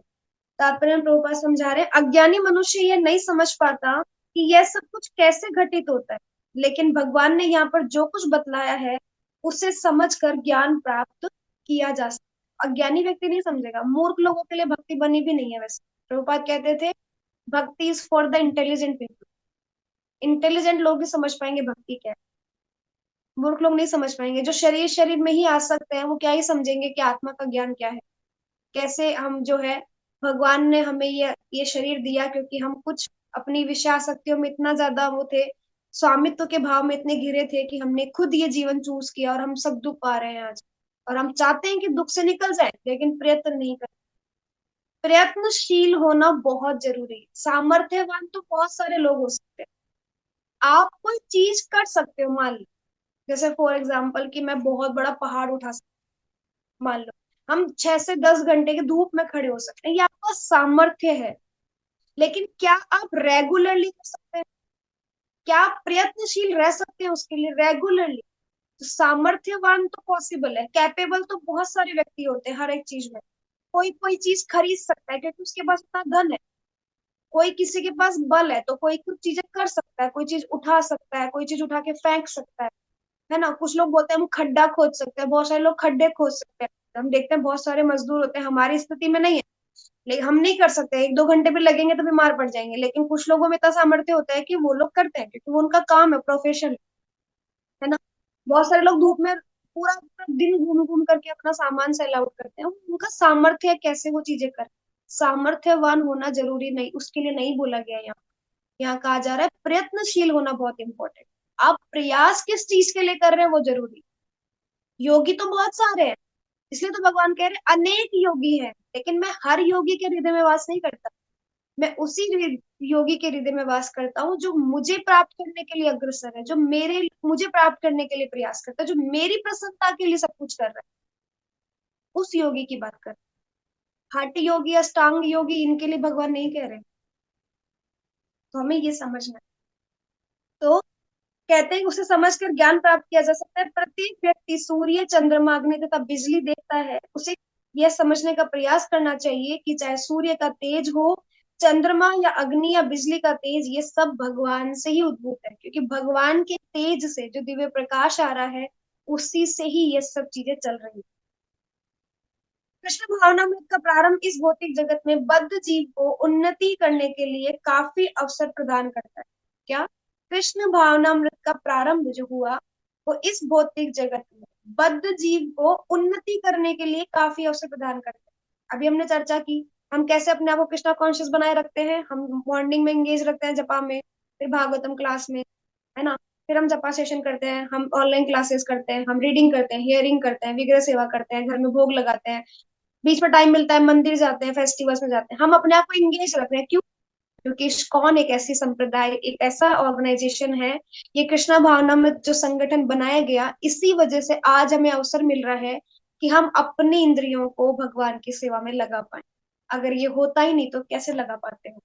तात्पर्य में प्रभुपाद समझा रहे हैं, अज्ञानी मनुष्य ये नहीं समझ पाता कि यह सब कुछ कैसे घटित होता है, लेकिन भगवान ने यहाँ पर जो कुछ बतलाया है उसे समझकर ज्ञान प्राप्त किया जा सकता है। अज्ञानी व्यक्ति नहीं समझेगा, मूर्ख लोगों के लिए भक्ति बनी भी नहीं है। वैसे प्रभुपाद कहते थे भक्ति is for the intelligent people. Intelligent लोग ही समझ पाएंगे भक्ति क्या है, मूर्ख लोग नहीं समझ पाएंगे। जो शरीर शरीर में ही आसक्त है, वो क्या ही समझेंगे कि आत्मा का ज्ञान क्या है। कैसे हम जो है, भगवान ने हमें ये शरीर दिया क्योंकि हम कुछ अपनी विषयासक्तियों में इतना ज्यादा वो थे, स्वामित्व के भाव में इतने घिरे थे कि हमने खुद ये जीवन चूज किया, और हम सब दुख पा रहे हैं आज। और हम चाहते हैं कि दुख से निकल जाए, लेकिन प्रयत्न नहीं कर। प्रयत्नशील होना बहुत जरूरी है। सामर्थ्यवान तो बहुत सारे लोग हो सकते हैं, आप कोई चीज कर सकते हो, मान लो, जैसे फॉर एग्जाम्पल कि मैं बहुत बड़ा पहाड़ उठा सकती हूँ, मान लो। हम 6 से 10 घंटे की धूप में खड़े हो सकते हैं, ये आपका सामर्थ्य है। लेकिन क्या आप रेगुलरली कर सकते हैं? क्या आप प्रयत्नशील रह सकते हैं उसके लिए रेगुलरली? तो सामर्थ्यवान तो पॉसिबल है, कैपेबल तो बहुत सारे व्यक्ति होते हैं हर एक चीज में। कोई कोई चीज खरीद सकता है क्योंकि उसके पास उतना धन है। कोई किसी के पास बल है तो कोई कुछ चीजें कर सकता है, कोई चीज उठा सकता है, कोई चीज उठा के फेंक सकता है ना। कुछ लोग बोलते हैं हम खड्डा खोद सकते हैं, बहुत सारे लोग खड्डे खोद सकते हैं। हम देखते हैं बहुत सारे मजदूर होते हैं, हमारी स्थिति में नहीं है, लेकिन हम नहीं कर सकते, 1-2 घंटे भी लगेंगे तो बीमार पड़ जाएंगे। लेकिन कुछ लोगों में इतना सामर्थ्य होता है कि वो लोग करते हैं, क्योंकि वो उनका काम है, प्रोफेशन है ना। बहुत सारे लोग धूप में पूरा पूरा दिन घूम घूम करके अपना सामान सेल आउट करते हैं, उनका सामर्थ्य है कैसे वो चीजें कर। सामर्थ्यवान होना जरूरी नहीं, उसके लिए नहीं बोला गया यहाँ। यहाँ कहा जा रहा है प्रयत्नशील होना बहुत इंपॉर्टेंट। आप प्रयास किस चीज के लिए कर रहे हैं वो जरूरी। योगी तो बहुत सारे हैं, इसलिए तो भगवान कह रहे अनेक योगी हैं, लेकिन मैं हर योगी के हृदय में वास नहीं करता। मैं उसी योगी के हृदय में वास करता हूँ जो मुझे प्राप्त करने के लिए अग्रसर है, जो मेरे मुझे प्राप्त करने के लिए प्रयास करता है, जो मेरी प्रसन्नता के लिए सब कुछ कर रहा है, उस योगी की बात कर। हठ योगी, अष्टांग योगी, इनके लिए भगवान नहीं कह रहे। तो हमें ये समझना है। तो कहते हैं कि उसे समझकर ज्ञान प्राप्त किया जा सकता है। प्रत्येक व्यक्ति सूर्य, चंद्रमा, अग्नि तथा बिजली देखता है, उसे यह समझने का प्रयास करना चाहिए कि चाहे सूर्य का तेज हो, चंद्रमा या अग्नि या बिजली का तेज, ये सब भगवान से ही उद्भूत है, क्योंकि भगवान के तेज से जो दिव्य प्रकाश आ रहा है, उसी से ही ये सब चीजें चल रही है। कृष्ण भावनामृत का प्रारंभ इस भौतिक जगत में बद्ध जीव को उन्नति करने के लिए काफी अवसर प्रदान करता है। क्या? कृष्ण भावनामृत का प्रारंभ जो हुआ, वो इस भौतिक जगत में बद्ध जीव को उन्नति करने के लिए काफी अवसर प्रदान करता है। अभी हमने चर्चा की, हम कैसे अपने आप को कृष्णा कॉन्शियस बनाए रखते हैं। हम मॉर्निंग में एंगेज रखते हैं जपा में, फिर भागवतम क्लास में, है ना, फिर हम जपा सेशन करते हैं, हम ऑनलाइन क्लासेस करते हैं, हम रीडिंग करते हैं, हियरिंग करते हैं, विग्रह सेवा करते हैं, घर में भोग लगाते हैं, बीच में टाइम मिलता है मंदिर जाते हैं, फेस्टिवल्स में जाते हैं। हम अपने आप को इंगेज रख रहे हैं, क्यों? क्योंकि इस्कॉन एक ऐसी संप्रदाय, एक ऐसा ऑर्गेनाइजेशन है, ये कृष्णा भावना में जो संगठन बनाया गया, इसी वजह से आज हमें अवसर मिल रहा है कि हम अपनी इंद्रियों को भगवान की सेवा में लगा पाए। अगर ये होता ही नहीं तो कैसे लगा पाते हो?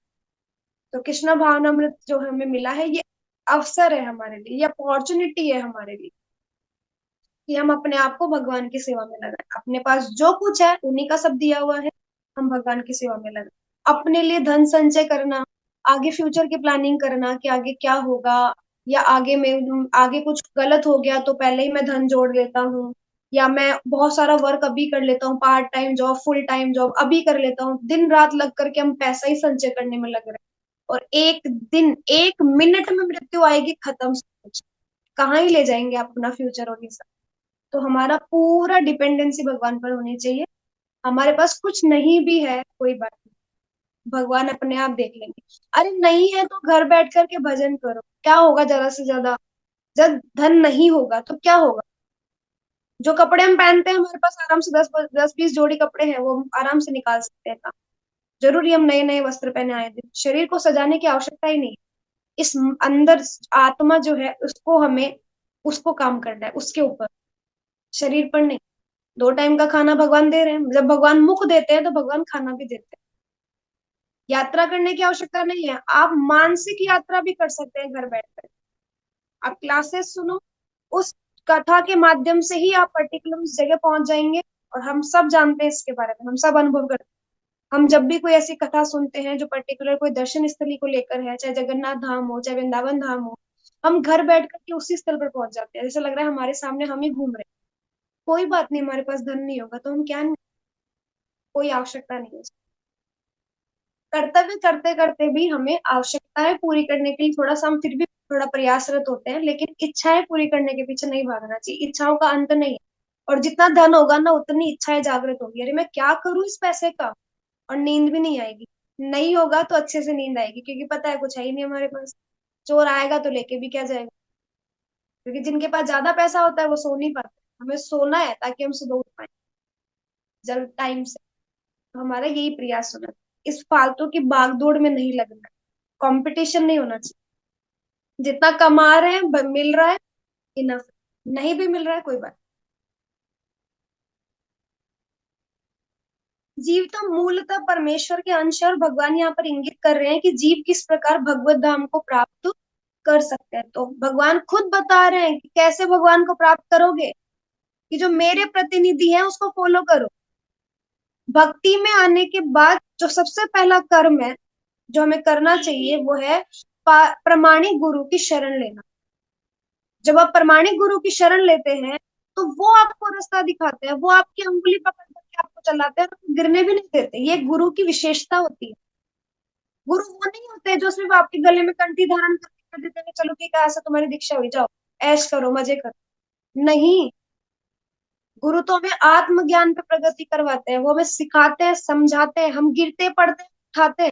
तो कृष्णा भावनामृत जो हमें मिला है, ये अवसर है हमारे लिए, ये अपॉर्चुनिटी है हमारे लिए कि हम अपने आप को भगवान की सेवा में लगाएं। अपने पास जो कुछ है उन्हीं का सब दिया हुआ है, हम भगवान की सेवा में लगाएं। अपने लिए धन संचय करना, आगे फ्यूचर की प्लानिंग करना कि आगे क्या होगा, या आगे में आगे कुछ गलत हो गया तो पहले ही मैं धन जोड़ लेता हूँ, या मैं बहुत सारा वर्क अभी कर लेता हूँ, part time job, full time job अभी कर लेता हूँ, दिन रात लग करके हम पैसा ही संचय करने में लग रहे हैं। और एक दिन, एक मिनट में मृत्यु आएगी, खत्म सब कुछ। कहाँ ही ले जाएंगे आप अपना फ्यूचर और ये सब? तो हमारा पूरा डिपेंडेंसी भगवान पर होनी चाहिए। हमारे पास कुछ नहीं भी है, कोई बात नहीं, भगवान अपने आप देख लेंगे। अरे नहीं है तो घर बैठ करके भजन करो, क्या होगा ज्यादा से ज्यादा? जब धन नहीं होगा तो क्या होगा? जो कपड़े हम पहनते हैं, हमारे पास आराम से 10 10 20 जोड़ी कपड़े हैं, वो हम आराम से निकाल सकते हैं काम। जरूरी हम नए नए वस्त्र पहने आए थे? शरीर को सजाने की आवश्यकता ही नहीं है। इस अंदर आत्मा जो है, उसको हमें, उसको काम करना है, उसके ऊपर, शरीर पर नहीं। 2 टाइम का खाना भगवान दे रहे हैं, जब भगवान मुख देते हैं तो भगवान खाना भी देते हैं। यात्रा करने की आवश्यकता नहीं है, आप मानसिक यात्रा भी कर सकते हैं घर बैठकर। आप क्लासेस सुनो, उस कथा के माध्यम से ही आप पर्टिकुलर उस जगह पहुंच जाएंगे। और हम सब जानते हैं इसके बारे में, हम सब अनुभव करते हैं। हम जब भी कोई ऐसी कथा सुनते हैं जो पर्टिकुलर कोई दर्शन स्थली को लेकर है, चाहे जगन्नाथ धाम हो, चाहे वृंदावन धाम हो, हम घर बैठ करके उसी स्थल पर पहुंच जाते हैं। जैसा लग रहा है हमारे सामने हम ही घूम रहे हैं। कोई बात नहीं, हमारे पास धन नहीं होगा तो हम क्या, कोई आवश्यकता नहीं है। कर्तव्य करते करते भी हमें आवश्यकताएं पूरी करने के लिए थोड़ा सा हम फिर भी थोड़ा प्रयासरत होते हैं, लेकिन इच्छाएं पूरी करने के पीछे नहीं भागना चाहिए। इच्छाओं का अंत नहीं है। और जितना धन होगा ना, उतनी इच्छाएं जागृत होगी, अरे मैं क्या करूं इस पैसे का। और नींद भी नहीं आएगी। नहीं होगा तो अच्छे से नींद आएगी, क्योंकि पता है कुछ है ही नहीं हमारे पास। चोर आएगा तो लेके भी क्या जाएगा? क्योंकि जिनके पास ज्यादा पैसा होता है वो सो नहीं पाते। हमें सोना है ताकि हम सुबह उठ पाए जल्द टाइम से। तो हमारा यही प्रयास होना चाहिए, इस फालतू की भागदौड़ में नहीं लगना। कंपटीशन नहीं होना चाहिए। जितना कमा रहे हैं मिल रहा है, इनफ। नहीं भी मिल रहा है, कोई बात। जीव तो मूलतः परमेश्वर के अंश है, और भगवान यहाँ पर इंगित कर रहे हैं कि जीव किस प्रकार भगवत धाम को प्राप्त कर सकते हैं। तो भगवान खुद बता रहे हैं कि कैसे भगवान को प्राप्त करोगे, कि जो मेरे प्रतिनिधि हैं उसको फॉलो करो। भक्ति में आने के बाद जो सबसे पहला कर्म है जो हमें करना चाहिए, वो है प्रमाणिक गुरु की शरण लेना। जब आप प्रमाणिक गुरु की शरण लेते हैं, तो वो आपको रास्ता दिखाते हैं, वो आपकी उंगली पकड़ करके आपको चलाते हैं, और गिरने भी नहीं देते। ये गुरु की विशेषता होती है। गुरु वो नहीं होते जो सिर्फ आपके गले में कंठी धारण करके कर देते हैं, चलो ठीक है ऐसा तुम्हारी दीक्षा हुई, जाओ ऐश करो, मजे करो। नहीं, गुरु तो हमें आत्मज्ञान पे प्रगति करवाते हैं, वो हमें सिखाते हैं, समझाते हैं, हम गिरते पड़ते हैं, उठाते हैं,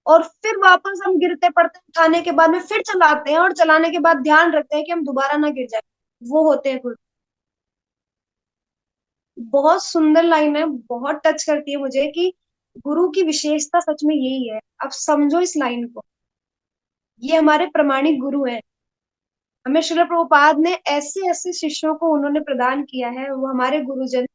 और फिर वापस हम गिरते पड़ते हैं, उठाने के बाद में फिर चलाते हैं, और चलाने के बाद ध्यान रखते हैं कि हम दोबारा ना गिर जाए। वो होते हैं गुरु। बहुत सुंदर लाइन है, बहुत टच करती है मुझे कि गुरु की विशेषता सच में यही है। अब समझो इस लाइन को, ये हमारे प्रमाणिक गुरु हैं। हमें श्रील प्रभुपाद ने ऐसे ऐसे शिष्यों को उन्होंने प्रदान किया है, वो हमारे गुरुजन,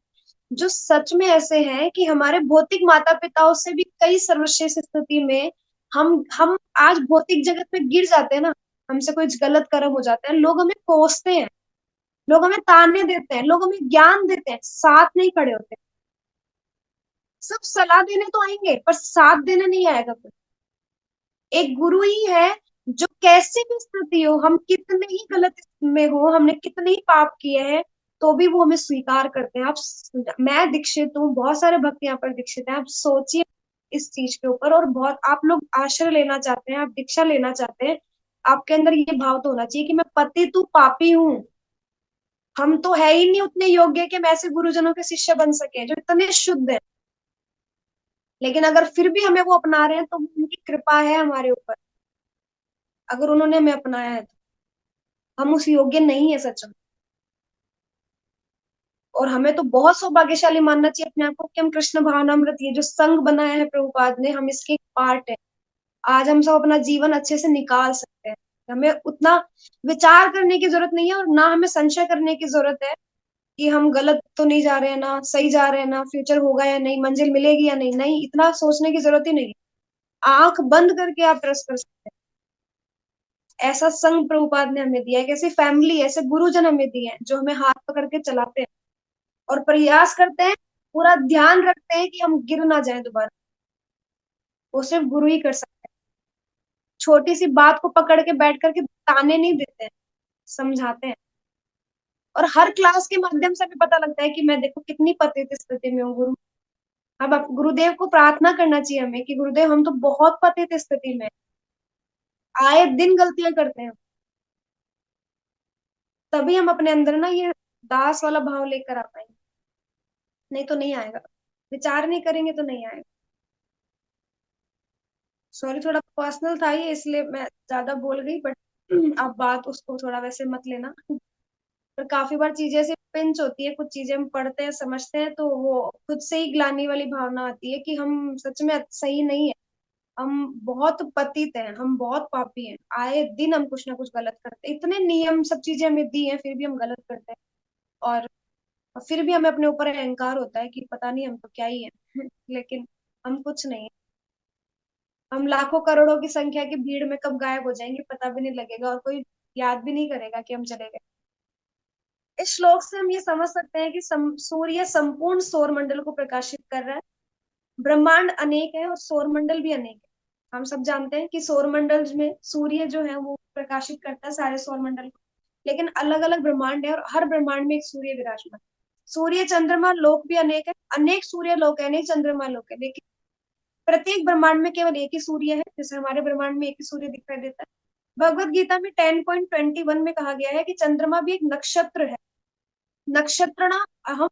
जो सच में ऐसे हैं कि हमारे भौतिक माता पिताओं से भी कई सर्वश्रेष्ठ स्थिति में हम आज भौतिक जगत में गिर जाते हैं ना, हमसे कोई गलत कर्म हो जाता है, लोग हमें कोसते हैं, लोग हमें ताने देते हैं, लोग हमें ज्ञान देते हैं, साथ नहीं खड़े होते। सब सलाह देने तो आएंगे पर साथ देने नहीं आएगा कोई। एक गुरु ही है जो कैसी भी स्थिति हो, हम कितने ही गलत में हो, हमने कितने ही पाप किए हैं, तो भी वो हमें स्वीकार करते हैं। मैं दीक्षित हूँ, बहुत सारे भक्त यहाँ पर दीक्षित हैं, आप सोचिए इस चीज के ऊपर। और बहुत आप लोग आश्रय लेना चाहते हैं, आप दीक्षा लेना चाहते हैं, आपके अंदर ये भाव तो होना चाहिए कि मैं पति तू पापी हूँ। हम तो है ही नहीं उतने योग्य कि हम ऐसे गुरुजनों के शिष्य बन सके जो इतने शुद्ध है। लेकिन अगर फिर भी हमें वो अपना रहे हैं तो उनकी कृपा है हमारे ऊपर। अगर उन्होंने हमें अपनाया है तो हम उस योग्य नहीं है सच में। और हमें तो बहुत सौभाग्यशाली मानना चाहिए अपने आप को कि हम कृष्ण भावनामृत, ये जो संघ बनाया है प्रभुपाद ने, हम इसके एक पार्ट है। आज हम सब अपना जीवन अच्छे से निकाल सकते हैं। हमें उतना विचार करने की जरूरत नहीं है और ना हमें संशय करने की जरूरत है कि हम गलत तो नहीं जा रहे हैं, ना सही जा रहे हैं, ना फ्यूचर होगा या नहीं, मंजिल मिलेगी या नहीं। नहीं, इतना सोचने की जरूरत ही नहीं है। आंख बंद करके आप ट्रस्ट कर सकते हैं। ऐसा संघ प्रभुपाद ने हमें दिया है, कैसी फैमिली, ऐसे गुरुजन हमें दिए हैं जो हमें हाथ पकड़ के चलाते हैं और प्रयास करते हैं, पूरा ध्यान रखते हैं कि हम गिर ना जाए दोबारा। वो सिर्फ गुरु ही कर सकते हैं। छोटी सी बात को पकड़ के बैठ करके ताने नहीं देते हैं, समझाते हैं। और हर क्लास के माध्यम से भी पता लगता है कि मैं देखो कितनी पतित स्थिति में हूँ गुरु। अब गुरुदेव को प्रार्थना करना चाहिए हमें कि गुरुदेव हम तो बहुत पतित स्थिति में हैं। आए दिन गलतियां करते हैं, तभी हम अपने अंदर ना ये दास वाला भाव लेकर आ पाएंगे। नहीं तो नहीं आएगा, विचार नहीं करेंगे तो नहीं आएगा। सॉरी, थोड़ा पर्सनल था ये, इसलिए मैं ज्यादा बोल गई, बट अब बात उसको थोड़ा वैसे मत लेना। पर काफी बार चीजें ऐसे पिंच होती है, कुछ चीजें हम पढ़ते हैं समझते हैं तो वो खुद से ही ग्लानि वाली भावना आती है कि हम सच में सही नहीं है। हम बहुत पतित हैं, हम बहुत पापी हैं, आए दिन हम कुछ ना कुछ गलत करते हैं। इतने नियम सब चीजें हमें दी हैं फिर भी हम गलत करते हैं। और फिर भी हमें अपने ऊपर अहंकार होता है कि पता नहीं हम तो क्या ही है लेकिन हम कुछ नहीं है। हम लाखों करोड़ों की संख्या की भीड़ में कब गायब हो जाएंगे पता भी नहीं लगेगा, और कोई याद भी नहीं करेगा कि हम चले गए। इस श्लोक से हम ये समझ सकते हैं कि सूर्य संपूर्ण सौर मंडल को प्रकाशित कर रहा है। ब्रह्मांड अनेक है और सौर मंडल भी अनेक है। हम सब जानते हैं कि सौर मंडल में सूर्य जो है वो प्रकाशित करता है सारे सौर मंडल को। लेकिन अलग अलग ब्रह्मांड है और हर ब्रह्मांड में एक सूर्य विराजमान। सूर्य चंद्रमा लोक भी अनेक है, अनेक सूर्य लोक है, अनेक चंद्रमा लोक है, लेकिन प्रत्येक ब्रह्मांड में केवल एक ही सूर्य है। जैसे हमारे ब्रह्मांड में एक ही सूर्य दिखाई देता है। भगवत गीता में 10.21 में कहा गया है कि चंद्रमा भी एक नक्षत्र है। नक्षत्रणा अहम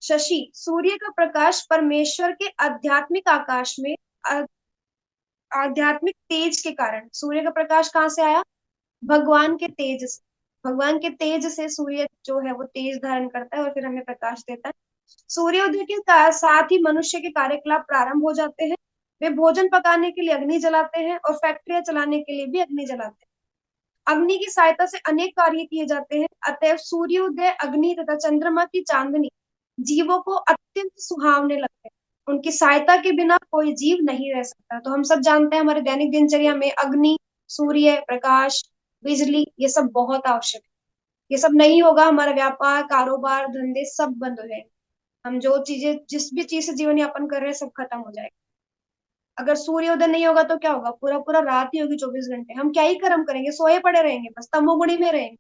शशि। सूर्य का प्रकाश परमेश्वर के आध्यात्मिक आकाश में आध्यात्मिक तेज के कारण, सूर्य का प्रकाश कहाँ से आया? भगवान के तेज से। भगवान के तेज से सूर्य जो है वो तेज धारण करता है और फिर हमें प्रकाश देता है। सूर्योदय के साथ ही मनुष्य के कार्यकलाप प्रारंभ हो जाते हैं। वे भोजन पकाने के लिए अग्नि जलाते हैं और फैक्ट्रियां चलाने के लिए भी अग्नि जलाते हैं। अग्नि की सहायता से अनेक कार्य किए जाते हैं। अतएव सूर्योदय, अग्नि तथा चंद्रमा की चांदनी जीवों को अत्यंत सुहावने लगते हैं। उनकी सहायता के बिना कोई जीव नहीं रह सकता। तो हम सब जानते हैं हमारे दैनिक दिनचर्या में अग्नि, सूर्य प्रकाश, बिजली, ये सब बहुत आवश्यक है। ये सब नहीं होगा, हमारा व्यापार, कारोबार, धंधे सब बंद हो जाएंगे। हम जो चीजें, जिस भी चीज से जीवन यापन कर रहे हैं, सब खत्म हो जाएगा। अगर सूर्योदय नहीं होगा तो क्या होगा? पूरा पूरा रात ही होगी, 24 घंटे। हम क्या ही कर्म करेंगे? सोए पड़े रहेंगे, बस तमोगुणी में रहेंगे।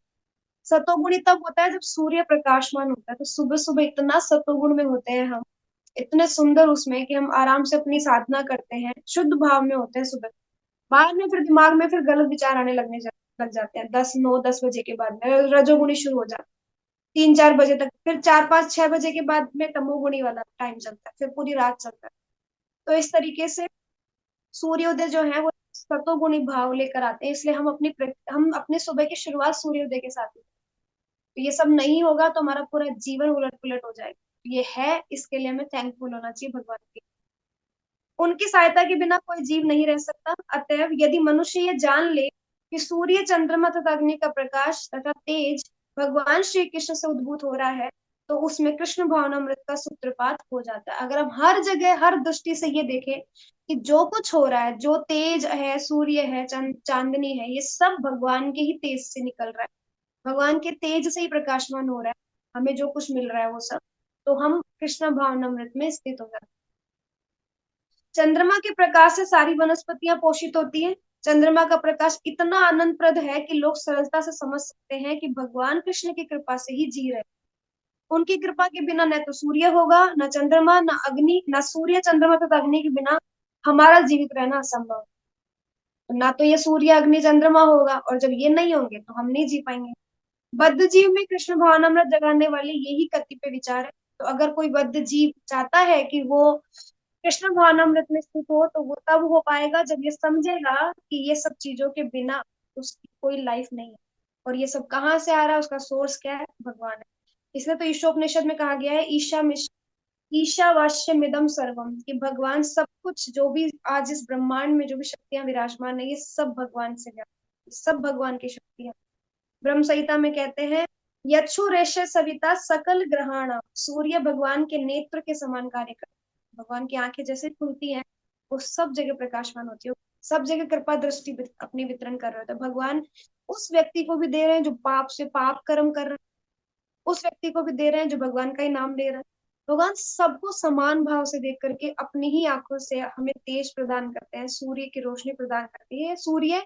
सतोगुणी तब होता है जब सूर्य प्रकाशमान होता है। तो सुबह सुबह इतना सतोगुण में होते हैं हम, इतने सुंदर उसमें कि हम आराम से अपनी साधना करते हैं, शुद्ध भाव में होते हैं सुबह। बाद में फिर दिमाग में फिर गलत विचार आने लग जाते हैं, 10, 9, 10 बजे के बाद में रजोगुणी शुरू हो जाता है। 3, 4 बजे तक, फिर 4, 5, 6 बजे के बाद में तमोगुणी वाला टाइम चलता है, फिर पूरी रात चलता है। तो इस तरीके से सूर्योदय जो है वो सतोगुणी भाव लेकर आते हैं। इसलिए हम अपने सुबह की शुरुआत सूर्योदय के साथ ही। तो ये सब नहीं होगा तो हमारा पूरा जीवन उलट पुलट हो जाएगा। ये है, इसके लिए हमें थैंकफुल होना चाहिए भगवान के। उनकी सहायता के बिना कोई जीव नहीं रह सकता। अतएव यदि मनुष्य ये जान ले कि सूर्य, चंद्रमा तथा अग्नि का प्रकाश तथा तेज भगवान श्री कृष्ण से उद्भूत हो रहा है, तो उसमें कृष्ण भावनामृत का सूत्रपात हो जाता है। अगर हम हर जगह हर दृष्टि से ये देखें कि जो कुछ हो रहा है, जो तेज है, सूर्य है, चांदनी है, ये सब भगवान के ही तेज से निकल रहा है, भगवान के तेज से ही प्रकाशमान हो रहा है, हमें जो कुछ मिल रहा है वो सब, तो हम कृष्ण भावनामृत में स्थित हो जाते हैं। चंद्रमा के प्रकाश से सारी वनस्पतियां पोषित होती हैं। चंद्रमा का प्रकाश इतना आनंदप्रद है कि लोग सरलता से समझ सकते हैं कि भगवान कृष्ण की कृपा से ही जी रहे हैं। उनकी कृपा के बिना न तो सूर्य होगा, न चंद्रमा, न अग्नि, न सूर्य, चंद्रमा तथा अग्नि के बिना हमारा जीवित रहना असंभव। तो ना तो ये सूर्य, अग्नि, चंद्रमा होगा, और जब ये नहीं होंगे तो हम नहीं जी पाएंगे। बद्ध जीव में कृष्ण भावनामृत जगाने वाले यही कतिपय विचार है। तो अगर कोई बद्ध जीव चाहता है कि वो कृष्ण भावनामृत में स्थित हो, तो वो तब हो पाएगा जब ये समझेगा कि ये सब चीजों के बिना उसकी कोई लाइफ नहीं है, और ये सब कहाँ से आ रहा है, उसका सोर्स क्या है, भगवान है। इसलिए तो ईशोपनिषद में कहा गया है, ईशावास्यमिदं सर्वम, कि भगवान सब कुछ, जो भी आज इस ब्रह्मांड में जो भी शक्तियां विराजमान है, ये सब भगवान से व्याप्त है, सब भगवान की शक्तियां। ब्रह्म संहिता में कहते हैं, यक्षुरेश सविता सकल ग्रहाण, सूर्य भगवान के नेत्र के समान कार्य करते हैं। भगवान की आंखें जैसे खुलती हैं, वो सब जगह प्रकाशमान होती है, सब जगह कृपा दृष्टि अपनी वितरण कर रहे होते हैं। भगवान उस व्यक्ति को भी दे रहे हैं जो पाप से पाप कर्म कर रहे हैं, उस व्यक्ति को भी दे रहे हैं जो भगवान का ही नाम ले रहा है। भगवान सबको समान भाव से देख करके अपनी ही आंखों से हमें तेज प्रदान करते हैं, सूर्य की रोशनी प्रदान करती है। सूर्य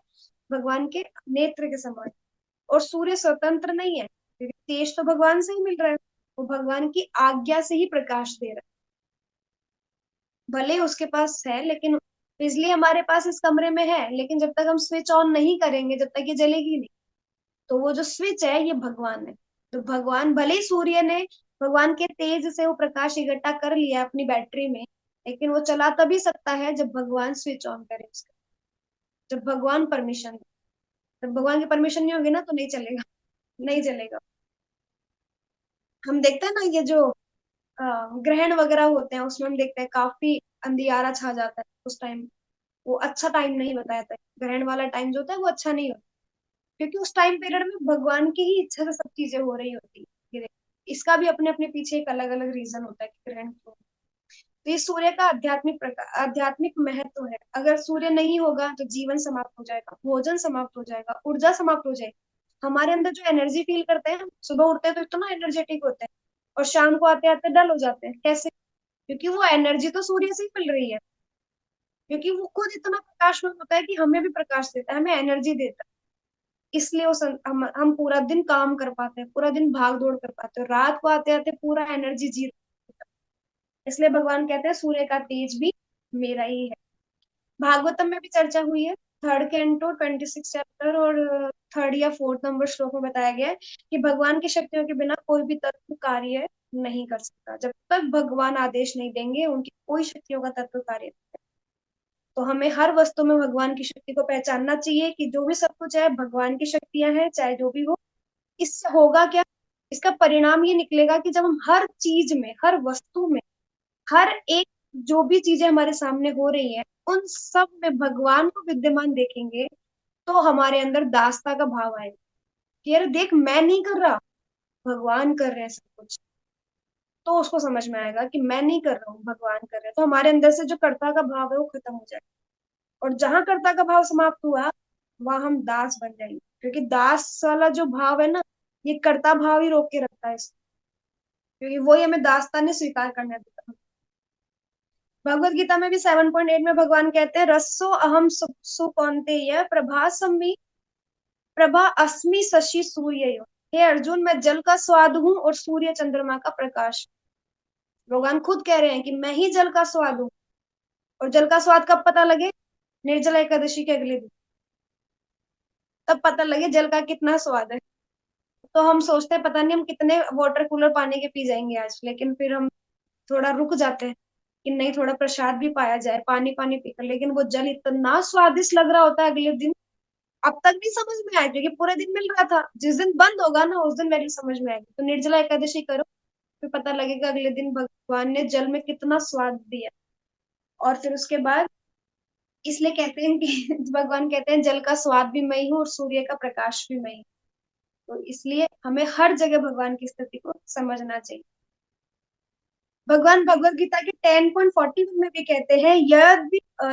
भगवान के नेत्र के समान, और सूर्य स्वतंत्र नहीं है, क्योंकि तेज तो भगवान से ही मिल रहा है, वो भगवान की आज्ञा से ही प्रकाश दे रहा है। भले उसके पास है, लेकिन बिजली हमारे पास इस कमरे में है, लेकिन जब तक हम स्विच ऑन नहीं करेंगे, जब तक ये जलेगी नहीं। तो वो जो स्विच है, ये भगवान है। तो भगवान, भले ही सूर्य ने भगवान के तेज से वो प्रकाश इकट्ठा कर लिया अपनी बैटरी में, लेकिन वो चला तभी सकता है जब भगवान स्विच ऑन करे उसका, जब भगवान परमिशन दे। जब भगवान की परमिशन नहीं होगी ना, तो नहीं चलेगा, नहीं चलेगा। हम देखते हैं ना, ये जो अ, ग्रहण वगैरह होते हैं, उसमें हम देखते हैं काफी अंधियारा छा जाता है उस टाइम। वो अच्छा टाइम नहीं बताया था, ग्रहण वाला टाइम जो होता है वो अच्छा नहीं होता, क्योंकि उस टाइम पीरियड में भगवान की ही इच्छा से सब चीजें हो रही होती है। ये देखो, इसका भी अपने अपने पीछे एक अलग अलग रीजन होता है कि ग्रहण क्यों। तो ये सूर्य का आध्यात्मिक महत्व है। अगर सूर्य नहीं होगा तो जीवन समाप्त हो जाएगा, भोजन समाप्त हो जाएगा, ऊर्जा समाप्त हो जाएगी। हमारे अंदर जो एनर्जी फील करते हैं, सुबह उठते हैं तो इतना एनर्जेटिक होते हैं, और शाम को आते आते डल हो जाते हैं। कैसे? क्योंकि वो एनर्जी तो सूर्य से ही मिल रही है, क्योंकि वो खुद इतना प्रकाशमान होता है कि हमें भी प्रकाश देता है, हमें एनर्जी देता है। इसलिए हम पूरा दिन काम कर पाते हैं, पूरा दिन भाग दौड़ कर पाते हैं, रात को आते आते पूरा एनर्जी जीरो। इसलिए भगवान कहते हैं सूर्य का तेज भी मेरा ही है। भागवतम में भी चर्चा हुई है, थर्ड कैंटो 26 चैप्टर और थर्ड या फोर्थ नंबर श्लोक में बताया गया है कि भगवान की शक्तियों के बिना कोई भी तत्व कार्य नहीं कर सकता। जब तक भगवान आदेश नहीं देंगे, उनकी कोई शक्तियों का तत्व कार्य नहीं करेगा। तो हमें हर वस्तु में भगवान की शक्ति को पहचानना चाहिए कि जो भी सब कुछ है भगवान की शक्तियां हैं, चाहे जो भी हो। इससे होगा क्या? इसका परिणाम ये निकलेगा कि जब हम हर चीज में, हर वस्तु में, हर एक, जो भी चीजें हमारे सामने हो रही हैं, उन सब में भगवान को विद्यमान देखेंगे, तो हमारे अंदर दासता का भाव आएगा कि यार देख, मैं नहीं कर रहा, भगवान कर रहे हैं सब कुछ। तो उसको समझ में आएगा कि मैं नहीं कर रहा हूँ, भगवान कर रहे हैं। तो हमारे अंदर से जो कर्ता का भाव है वो खत्म हो जाएगा, और जहां कर्ता का भाव समाप्त हुआ, वहां हम दास बन जाएंगे। क्योंकि दास वाला जो भाव है ना, ये कर्ता भाव ही रोक के रखता है इसको, क्योंकि वही हमें दासता ने स्वीकार करने देता है। भगवत गीता में भी 7.8 में भगवान कहते हैं, रसो अहम सुकौन्तेय प्रभासमि प्रभा अस्मि शशि सूर्य। हे अर्जुन, मैं जल का स्वाद हूँ और सूर्य चंद्रमा का प्रकाश। भगवान खुद कह रहे हैं कि मैं ही जल का स्वाद हूँ। और जल का स्वाद कब पता लगे? निर्जला एकादशी के अगले दिन, तब पता लगे जल का कितना स्वाद है। तो हम सोचते हैं पता नहीं हम कितने वाटर कूलर पानी के पी जाएंगे आज, लेकिन फिर हम थोड़ा रुक जाते हैं कि नहीं, थोड़ा प्रसाद भी पाया जाए, पानी पानी पीकर। लेकिन वो जल इतना स्वादिष्ट लग रहा होता है अगले दिन, अब तक नहीं समझ में आया, क्योंकि पूरे दिन मिल रहा था। जिस दिन बंद होगा ना, उस दिन वैल्यू समझ में आएगी। तो निर्जला एकादशी करो, फिर पता लगेगा अगले दिन भगवान ने जल में कितना स्वाद दिया। और फिर उसके बाद इसलिए कहते हैं कि भगवान कहते हैं जल का स्वाद भी मैं ही हूँ और सूर्य का प्रकाश भी मैं ही हूँ। तो इसलिए हमें हर जगह भगवान की स्थिति को समझना चाहिए। भगवान भगवत गीता के 10.41 में भी कहते हैं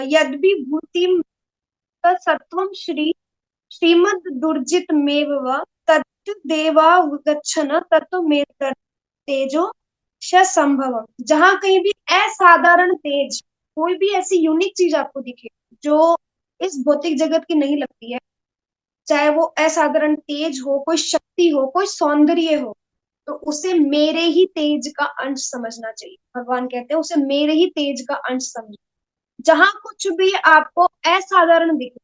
यद् भूतिम सत्वम श्रीमद् दुर्जित मेव व तत् देवा गच्छन तत्व में तेजो श संभवम। जहां कहीं भी असाधारण तेज, कोई भी ऐसी यूनिक चीज आपको दिखे जो इस भौतिक जगत की नहीं लगती है, चाहे वो असाधारण तेज हो, कोई शक्ति हो, कोई सौंदर्य हो, तो उसे मेरे ही तेज का अंश समझना चाहिए। भगवान कहते हैं उसे मेरे ही तेज का अंश समझो। जहां कुछ भी आपको असाधारण दिखे,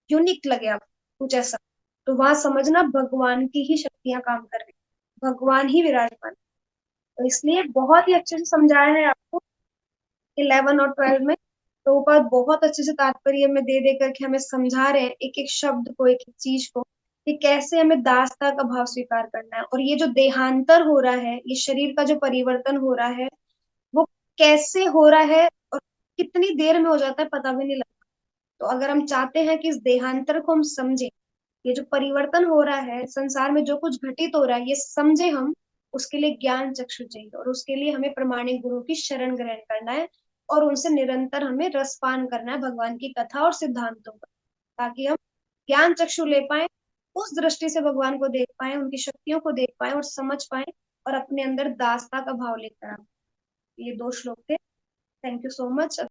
यूनिक लगे आपको कुछ ऐसा, तो वहां समझना भगवान की ही शक्तियां काम कर रही, भगवान ही विराजमान। तो इसलिए बहुत ही अच्छे से समझाया है आपको 11 और 12 में। तो ऊपर बहुत अच्छे से तात्पर्य में दे दे करके हमें समझा रहे हैं एक एक शब्द को, एक एक चीज को, कि कैसे हमें दासता का भाव स्वीकार करना है। और ये जो देहांतर हो रहा है, ये शरीर का जो परिवर्तन हो रहा है, वो कैसे हो रहा है और कितनी देर में हो जाता है पता भी नहीं लगता। तो अगर हम चाहते हैं कि इस देहांतर को हम समझे, ये जो परिवर्तन हो रहा है संसार में, जो कुछ घटित हो रहा है, ये समझे हम, उसके लिए ज्ञान चक्षु चाहिए। और उसके लिए हमें प्रमाणिक गुरु की शरण ग्रहण करना है और उनसे निरंतर हमें रसपान करना है भगवान की कथा और सिद्धांतों का, ताकि हम ज्ञान चक्षु ले पाए, उस दृष्टि से भगवान को देख पाए, उनकी शक्तियों को देख पाए और समझ पाए, और अपने अंदर दासता का भाव लेकर आए। ये 2 श्लोक थे। Thank you so much.